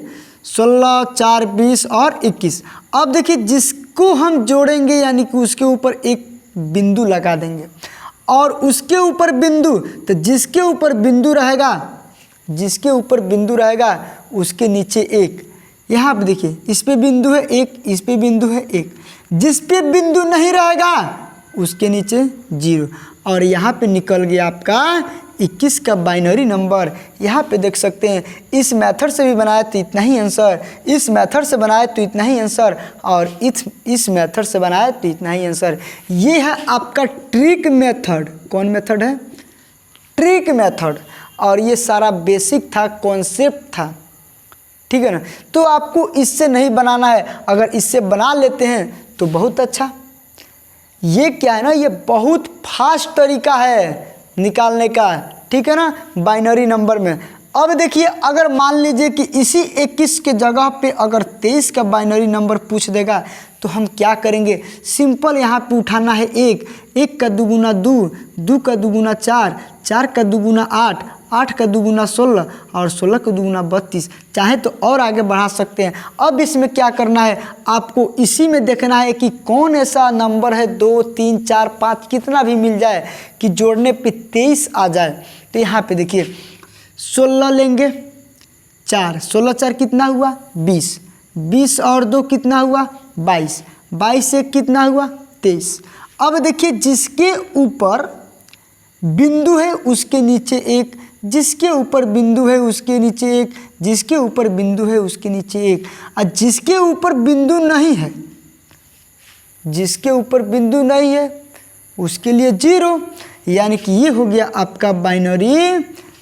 16 4 20 और 21। अब देखिए जिसको हम जोड़ेंगे यानी कि उसके ऊपर एक बिंदु लगा देंगे, और उसके ऊपर बिंदु, तो जिसके ऊपर बिंदु रहेगा, जिसके ऊपर बिंदु रहेगा उसके नीचे 1। यहाँ पे देखिए इस पे बिंदु है 1, इस पे बिंदु है 1, जिस पे बिंदु नहीं रहेगा उसके नीचे 0। और यहाँ पे निकल गया आपका 21 का बाइनरी नंबर यहाँ पे देख सकते हैं। इस मेथड से भी बनाया तो इतना ही आंसर, इस मेथड से बनाया तो इतना ही आंसर, और इस मेथड से बनाया तो इतना ही आंसर। ये है आपका ट्रिक मेथड। कौन मेथड है? Trick method. और ये सारा बेसिक था, कॉन्सेप्ट था, ठीक है ना। तो आपको इससे नहीं बनाना है, अगर इससे बना लेते हैं तो बहुत अच्छा। ये क्या है ना, ये बहुत फास्ट तरीका है निकालने का, ठीक है ना, बाइनरी नंबर में। अब देखिए, अगर मान लीजिए कि इसी 21 के जगह पे अगर 23 का बाइनरी नंबर पूछ देगा तो हम क्या करेंगे? सिंपल यहाँ पे उठाना है 1, 1 का दुगुना 2, 2 का दुगुना 4, 4 का दुगुना 8, 8 का दुगुना 16 और 16 का दुगुना 32। चाहे तो और आगे बढ़ा सकते हैं। अब इसमें क्या करना है, आपको इसी में देखना है कि कौन ऐसा नंबर है 2, 3, 4, 5 कितना भी मिल जाए कि जोड़ने पे 23 आ जाए। तो यहाँ पे देखिए 16 लेंगे, 4, 16 4 कितना हुआ? 20, 20 और 2 कितना हुआ? 22, 22 से कितना हुआ? 23। अब देखिए, जिसके ऊपर बिंदु है उसके नीचे 1, जिसके ऊपर बिंदु है उसके नीचे 1, जिसके ऊपर बिंदु है उसके नीचे 1, और जिसके ऊपर बिंदु नहीं है, जिसके ऊपर बिंदु नहीं है उसके लिए 0। यानी कि ये हो गया आपका बाइनरी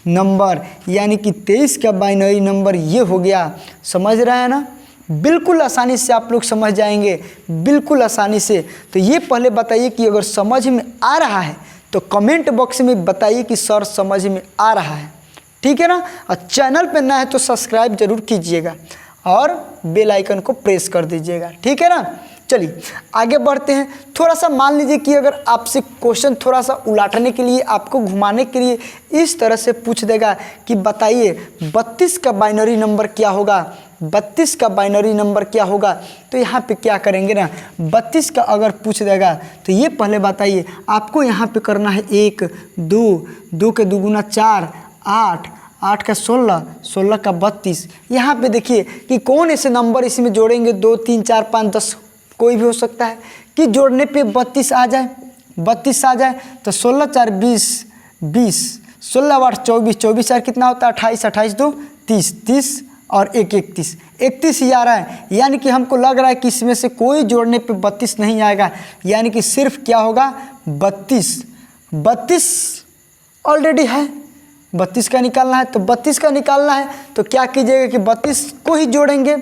नंबर, यानी कि 23 का बाइनरी नंबर ये हो गया। समझ रहे हैं ना? बिल्कुल आसानी से आप लोग समझ जाएंगे, बिल्कुल आसानी से। तो ये पहले बताइए कि अगर समझ में आ रहा है तो कमेंट बॉक्स में बताइए कि सर समझ में आ रहा है, ठीक है ना। और चैनल पे नया है तो सब्सक्राइब जरूर कीजिएगा और बेल आइकन को प्रेस कर दीजिएगा, ठीक है ना। चलिए आगे बढ़ते हैं। थोड़ा सा मान लीजिए कि अगर आपसे क्वेश्चन थोड़ा सा उलाटने के लिए, आपको घुमाने के लिए इस तरह से पूछ देगा कि बताइए 32 का बाइनरी नंबर क्या होगा, 32 का बाइनरी नंबर क्या होगा। तो यहाँ पे क्या करेंगे ना, 32 का अगर पूछ देगा तो ये पहले बताइए, आपको यहाँ पे करना है 1, 2, 2 के दुगुना 4, 8, 8 का 16, 16 का 32। यहाँ पे देखिए कि कौन ऐसे नंबर इसमें जोड़ेंगे, 2, 3, 4, 5, 10 कोई भी हो सकता है कि जोड़ने पे 32 आ जाए, 32 आ जाए। तो 16 4 20, 20, 16 8 24, 24 4 कितना होता है? 28, 28 2 30, 30 और 1 31, 31 ही आ रहा है। यानी कि हमको लग रहा है कि इसमें से कोई जोड़ने पे 32 नहीं आएगा, यानी कि सिर्फ क्या होगा? 32। 32 ऑलरेडी है, 32 का निकालना है। तो 32 का निकालना है तो क्या कीजिएगा कि 32 को ही जोड़ेंगे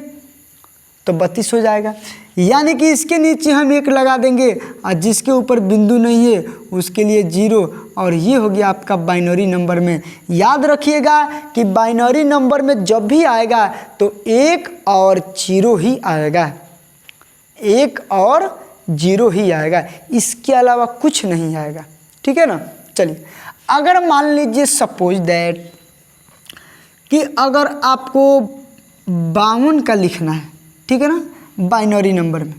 तो 32 हो जाएगा। यानी कि इसके नीचे हम 1 लगा देंगे और जिसके ऊपर बिंदु नहीं है उसके लिए 0। और ये हो गया आपका बाइनरी नंबर में। याद रखिएगा कि बाइनरी नंबर में जब भी आएगा तो 1 और 0 ही आएगा, 1 और 0 ही आएगा, इसके अलावा कुछ नहीं आएगा, ठीक है ना। चलिए अगर मान लीजिए सपोज दैट कि अगर आपको 52 का लिखना है, ठीक है ना, बाइनरी नंबर में,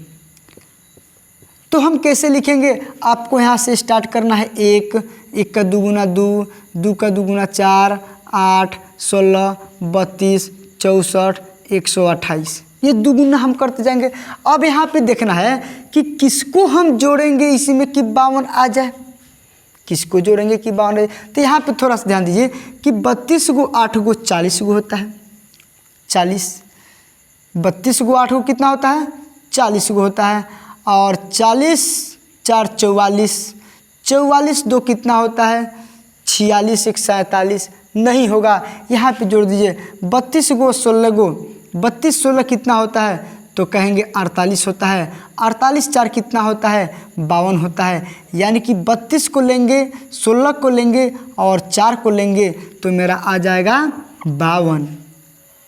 तो हम कैसे लिखेंगे? आपको यहाँ से स्टार्ट करना है 1, 1 का दुगुना 2, 2 का दुगुना 4, 8, 16, 32, 64, 128। ये दुगुना हम करते जाएंगे। अब यहाँ पे देखना है कि किसको हम जोड़ेंगे इसी में कि 52 आ जाए, किसको जोड़ेंगे कि 52 आ जाए। तो यहाँ पे थोड़ा सा ध्यान दीजिए कि 32 को 8 को 40 को होता है, 40, 32 को 8 को कितना होता है? 40 को होता है। और 40 4 44, 44 2 कितना होता है? 46 1 47। नहीं होगा, यहाँ पे जोड़ दीजिए 32 को 16 को, 32 16 कितना होता है? तो कहेंगे 48 होता है। 48 4 कितना होता है? 52 होता है। यानी कि 32 को लेंगे, 16 को लेंगे और 4 को लेंगे तो मेरा आ जाएगा 52।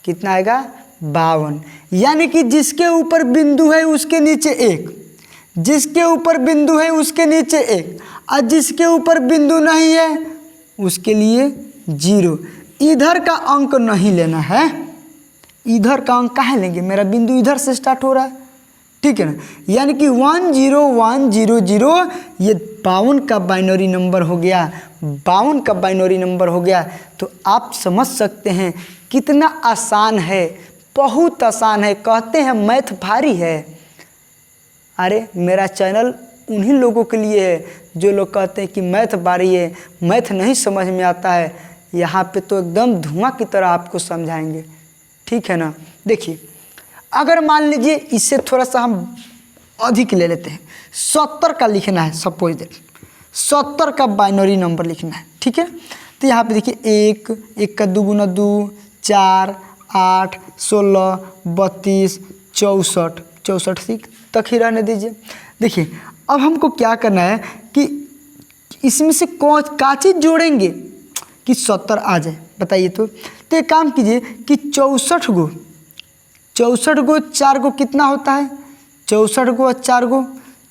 कितना आएगा? 52। यानी कि जिसके ऊपर बिंदु है उसके नीचे 1, जिसके ऊपर बिंदु है उसके नीचे 1, और जिसके ऊपर बिंदु नहीं है उसके लिए 0। इधर का अंक नहीं लेना है, इधर का अंक काहे लेंगे? मेरा बिंदु इधर से स्टार्ट हो रहा है, ठीक है ना। यानी कि 1 0 1 0 0 ये 52 का बाइनरी नंबर हो गया, 52 का बाइनरी नंबर हो गया। तो आप समझ सकते हैं कितना आसान है, बहुत आसान है। कहते हैं मैथ भारी है, अरे मेरा चैनल उन्हीं लोगों के लिए है जो लोग कहते हैं कि मैथ भारी है, मैथ नहीं समझ में आता है। यहाँ पे तो एकदम धुआं की तरह आपको समझाएंगे, ठीक है ना। देखिए, अगर मान लीजिए इससे थोड़ा सा हम अधिक ले लेते हैं, 70 का लिखना है, सपोज दैट 70 का बाइनरी नंबर लिखना है, ठीक है। तो यहाँ पे देखिए 1 का 2 गुना 2, 4, 8, 16, 32, 64 तक ही रहने दीजिए। देखिए, अब हमको क्या करना है कि इसमें से क्या चीज़ जोड़ेंगे कि 70 आ जाए, बताइए। तो एक काम कीजिए कि 64 गो 4 गो कितना होता है, 64 गो और 4 गो,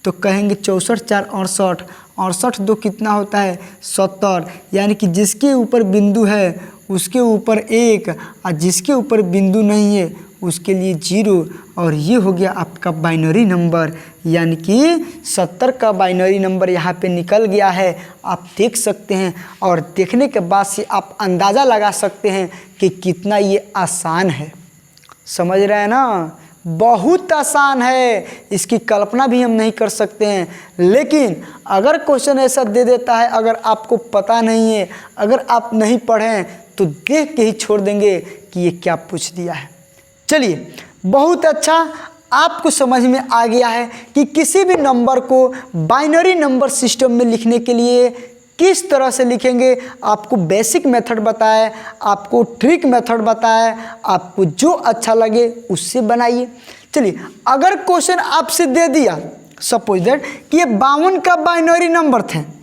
तो कहेंगे 64 4 68, 68 दो कितना होता है 70। यानी कि जिसके ऊपर बिंदु है उसके ऊपर 1 और जिसके ऊपर बिंदु नहीं है उसके लिए 0। और ये हो गया आपका बाइनरी नंबर, यानी कि 70 का बाइनरी नंबर यहाँ पे निकल गया है। आप देख सकते हैं और देखने के बाद से आप अंदाज़ा लगा सकते हैं कि कितना ये आसान है। समझ रहे हैं ना, बहुत आसान है, इसकी कल्पना भी हम नहीं कर सकते हैं। लेकिन अगर क्वेश्चन ऐसा दे देता है, अगर आपको पता नहीं है, अगर आप नहीं पढ़ें तो देख के ही छोड़ देंगे कि ये क्या पूछ दिया है। चलिए, बहुत अच्छा, आपको समझ में आ गया है कि किसी भी नंबर को बाइनरी नंबर सिस्टम में लिखने के लिए किस तरह से लिखेंगे। आपको बेसिक मेथड बताया, आपको ट्रिक मेथड बताया, आपको जो अच्छा लगे उससे बनाइए। चलिए, अगर क्वेश्चन आपसे दे दिया सपोज दैट कि ये 52 का बाइनरी नंबर थे,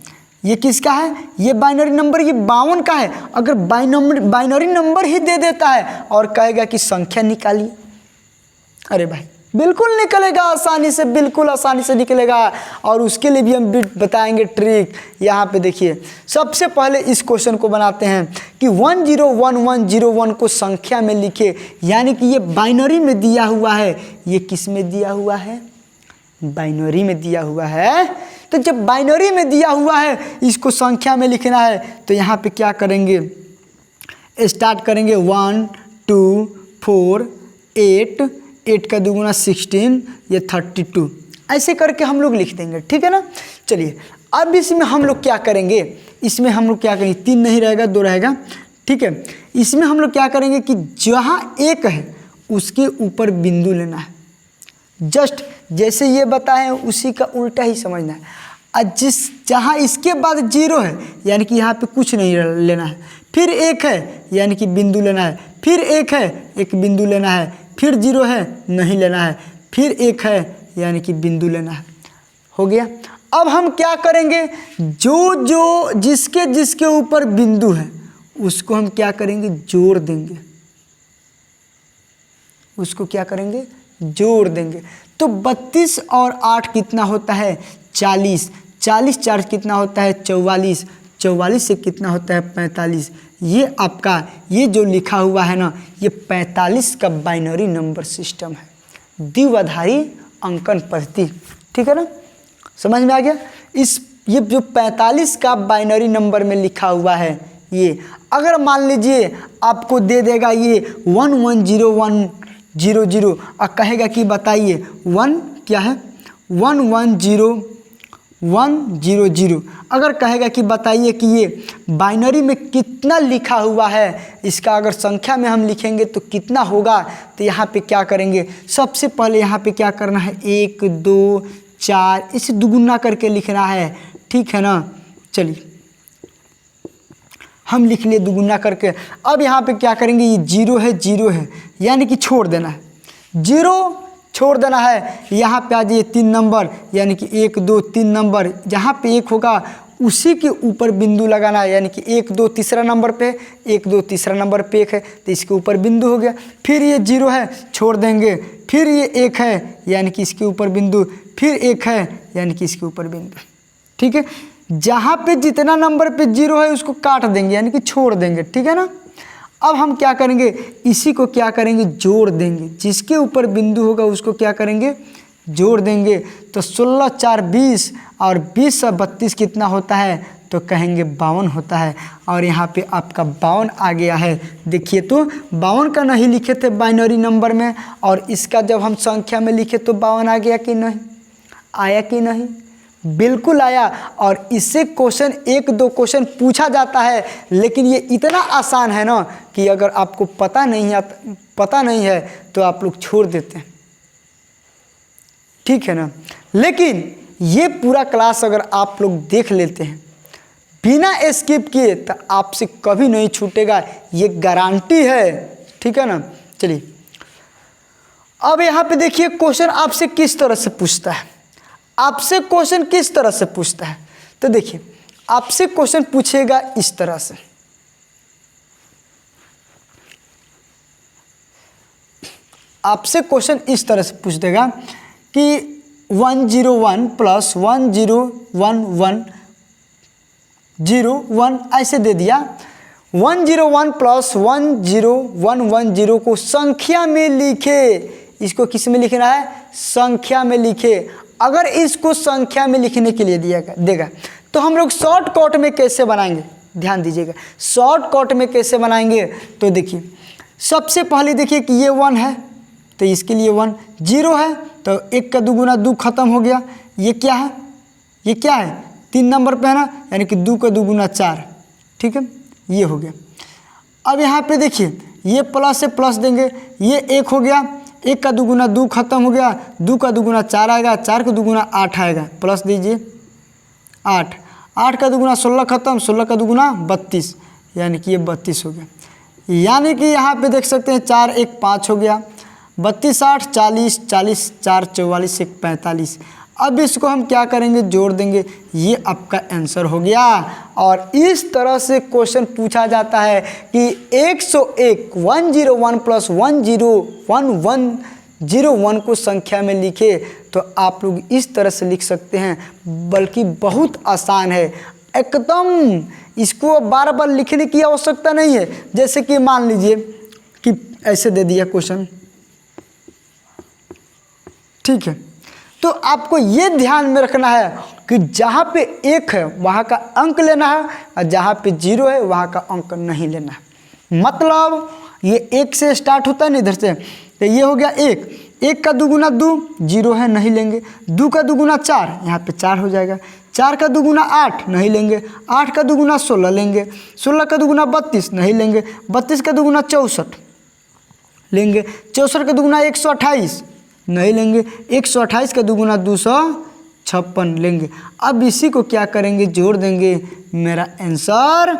ये किसका है, ये बाइनरी नंबर ये 52 का है। अगर बाइनरी नंबर ही दे देता है और कहेगा कि संख्या निकालिए, अरे भाई बिल्कुल निकलेगा आसानी से, बिल्कुल आसानी से निकलेगा। और उसके लिए भी हम बताएंगे ट्रिक। यहाँ पे देखिए, सबसे पहले इस क्वेश्चन को बनाते हैं कि 101101 को संख्या में लिखे, यानी कि ये बाइनरी में दिया हुआ है। ये किस में दिया हुआ है, बाइनरी में दिया हुआ है। तो जब बाइनरी में दिया हुआ है इसको संख्या में लिखना है, तो यहाँ पे क्या करेंगे, स्टार्ट करेंगे 1 2 4 8, 8 का 2 गुना 16, ये 32, ऐसे करके हम लोग लिख देंगे, ठीक है ना। चलिए, अब इसमें हम लोग क्या करेंगे, इसमें हम लोग क्या करेंगे, 3 नहीं रहेगा 2 रहेगा, ठीक है। इसमें हम लोग क्या करेंगे कि जहाँ 1 है उसके ऊपर बिंदु लेना है। जस्ट जैसे ये बताएं उसी का उल्टा ही समझना है। जहाँ इसके बाद 0 है यानी कि यहाँ पे कुछ नहीं लेना है, फिर 1 है यानी कि बिंदु लेना है, फिर 1 है एक बिंदु लेना है, फिर 0 है नहीं लेना है, फिर 1 है यानी कि बिंदु लेना है। हो गया। अब हम क्या करेंगे, जो जिसके ऊपर बिंदु है उसको हम क्या करेंगे, जोड़ देंगे। उसको क्या करेंगे, जोड़ देंगे। तो 32 और 8 कितना होता है 40, 40 4 कितना होता है 44, 44 से कितना होता है 45। ये आपका ये जो लिखा हुआ है ना, ये 45 का बाइनरी नंबर सिस्टम है, द्विआधारी अंकन पद्धति, ठीक है ना। समझ में आ गया। ये जो 45 का बाइनरी नंबर में लिखा हुआ है, ये अगर मान लीजिए आपको दे देगा ये 110100 और कहेगा कि बताइए 1 क्या है 110100, अगर कहेगा कि बताइए कि ये बाइनरी में कितना लिखा हुआ है, इसका अगर संख्या में हम लिखेंगे तो कितना होगा। तो यहाँ पे क्या करेंगे, सबसे पहले यहाँ पे क्या करना है 1 2 4 इसे दुगुना करके लिखना है, ठीक है ना। चलिए हम लिख लिए दुगुना करके। अब यहाँ पे क्या करेंगे, ये 0 है यानी कि छोड़ देना है, 0 छोड़ देना है। यहाँ पे आ जाइए 3 नंबर यानी कि 1 2 3 नंबर, जहाँ पे 1 होगा उसी के ऊपर बिंदु लगाना है, यानी कि 1 2 तीसरा नंबर पे 1 2 तीसरा नंबर पे 1 है तो इसके ऊपर बिंदु हो गया। फिर ये 0 है छोड़ देंगे, फिर ये 1 है यानी कि इसके ऊपर बिंदु, फिर 1 है यानी कि इसके ऊपर बिंदु, ठीक है। जहाँ पे जितना नंबर पे 0 है उसको काट देंगे यानी कि छोड़ देंगे, ठीक है ना। अब हम क्या करेंगे, इसी को क्या करेंगे, जोड़ देंगे। जिसके ऊपर बिंदु होगा उसको क्या करेंगे, जोड़ देंगे। तो 16 4 20 और 20 और 32 कितना होता है, तो कहेंगे 52 होता है। और यहाँ पे आपका 52 आ गया है। देखिए तो 52 का नहीं लिखे थे बाइनरी नंबर में, और इसका जब हम संख्या में लिखे तो 52 आ गया कि नहीं, आया कि नहीं। बिल्कुल आया। और इससे क्वेश्चन 1-2 क्वेश्चन पूछा जाता है, लेकिन ये इतना आसान है ना कि अगर आपको पता नहीं है तो आप लोग छोड़ देते हैं, ठीक है ना। लेकिन ये पूरा क्लास अगर आप लोग देख लेते हैं बिना स्किप किए तो आपसे कभी नहीं छूटेगा, ये गारंटी है, ठीक है ना। चलिए अब यहाँ पे देखिए क्वेश्चन आपसे किस तरह से पूछता है। आपसे क्वेश्चन किस तरह से पूछता है तो देखिए आपसे क्वेश्चन पूछेगा इस तरह से, आपसे क्वेश्चन इस तरह से पूछ देगा कि 101 प्लस 101101 ऐसे दे दिया। 101 प्लस 10110 को संख्या में लिखे। इसको किस में लिखना है? संख्या में लिखे। अगर इसको संख्या में लिखने के लिए देगा तो हम लोग शॉर्टकट में कैसे बनाएंगे, ध्यान दीजिएगा। शॉर्टकट में कैसे बनाएंगे तो देखिए सबसे पहले देखिए कि ये 1 है तो इसके लिए 1, 0 है तो 1 का 2 गुना 2 खत्म हो गया। ये क्या है? ये क्या है? 3 नंबर पे है ना, यानी कि 2 का 2 गुना 4, ठीक है, ये हो गया। अब यहाँ पे देखिए ये प्लस से प्लस देंगे, ये 1 हो गया, 1 का 2 गुना 2 खत्म हो गया, 2 का 2 गुना 4 आएगा, 4 का 2 गुना 8 आएगा, प्लस दीजिए 8, 8 का 2 गुना 16 खत्म, 16 का 2 गुना 32, यानी कि ये 32 हो गया। यानी कि यहाँ पे देख सकते हैं 4 1 5 हो गया, 32 8 40, 40 4 44 1 45। अब इसको हम क्या करेंगे? जोड़ देंगे, ये आपका आंसर हो गया। और इस तरह से क्वेश्चन पूछा जाता है कि 101 101 प्लस 101101 को संख्या में लिखे। तो आप लोग इस तरह से लिख सकते हैं, बल्कि बहुत आसान है एकदम। इसको बार बार लिखने की आवश्यकता नहीं है। जैसे कि मान लीजिए कि ऐसे दे दिया क्वेश्चन, ठीक है, तो आपको ये ध्यान में रखना है कि जहाँ पे 1 है वहाँ का अंक लेना है और जहाँ पे 0 है वहाँ का अंक नहीं लेना है। मतलब ये 1 से स्टार्ट होता है ना, इधर से, तो ये हो गया 1, 1 का 2 गुना 2, 0 है नहीं लेंगे, 2 का 2 गुना 4, यहाँ पे 4 हो जाएगा, 4 का 2 गुना 8 नहीं लेंगे, 8 का 2 गुना 16 लेंगे, 16 का 2 गुना 32 नहीं लेंगे, 32 का 2 गुना 64 लेंगे, 64 का 2 गुना 128 नहीं लेंगे, 128 का 2 गुना 256 लेंगे। अब इसी को क्या करेंगे? जोड़ देंगे, मेरा आंसर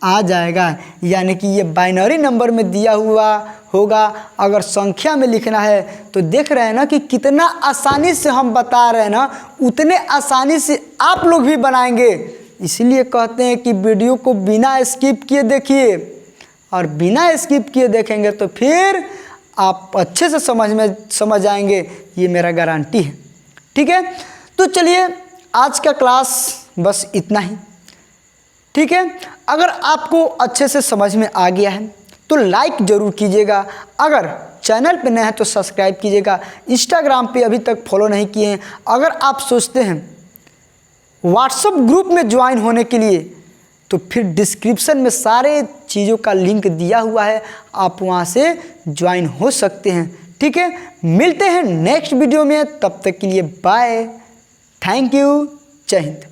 आ जाएगा। यानी कि ये बाइनरी नंबर में दिया हुआ होगा। अगर संख्या में लिखना है तो देख रहे हैं ना कि कितना आसानी से हम बता रहे हैं ना, उतने आसानी से आप लोग भी बनाएंगे। इसलिए कहते हैं कि वीडियो को बिना स्किप किए देखिए, और बिना स्किप किए देखेंगे तो फिर आप अच्छे से समझ आएंगे, ये मेरा गारंटी है, ठीक है। तो चलिए आज का क्लास बस इतना ही, ठीक है। अगर आपको अच्छे से समझ में आ गया है तो लाइक ज़रूर कीजिएगा। अगर चैनल पे नए हैं तो सब्सक्राइब कीजिएगा। इंस्टाग्राम पे अभी तक फॉलो नहीं किए हैं। अगर आप सोचते हैं व्हाट्सएप ग्रुप में ज्वाइन होने के लिए तो फिर डिस्क्रिप्शन में सारे चीज़ों का लिंक दिया हुआ है, आप वहाँ से ज्वाइन हो सकते हैं, ठीक है। मिलते हैं नेक्स्ट वीडियो में, तब तक के लिए बाय, थैंक यू, जय हिंद।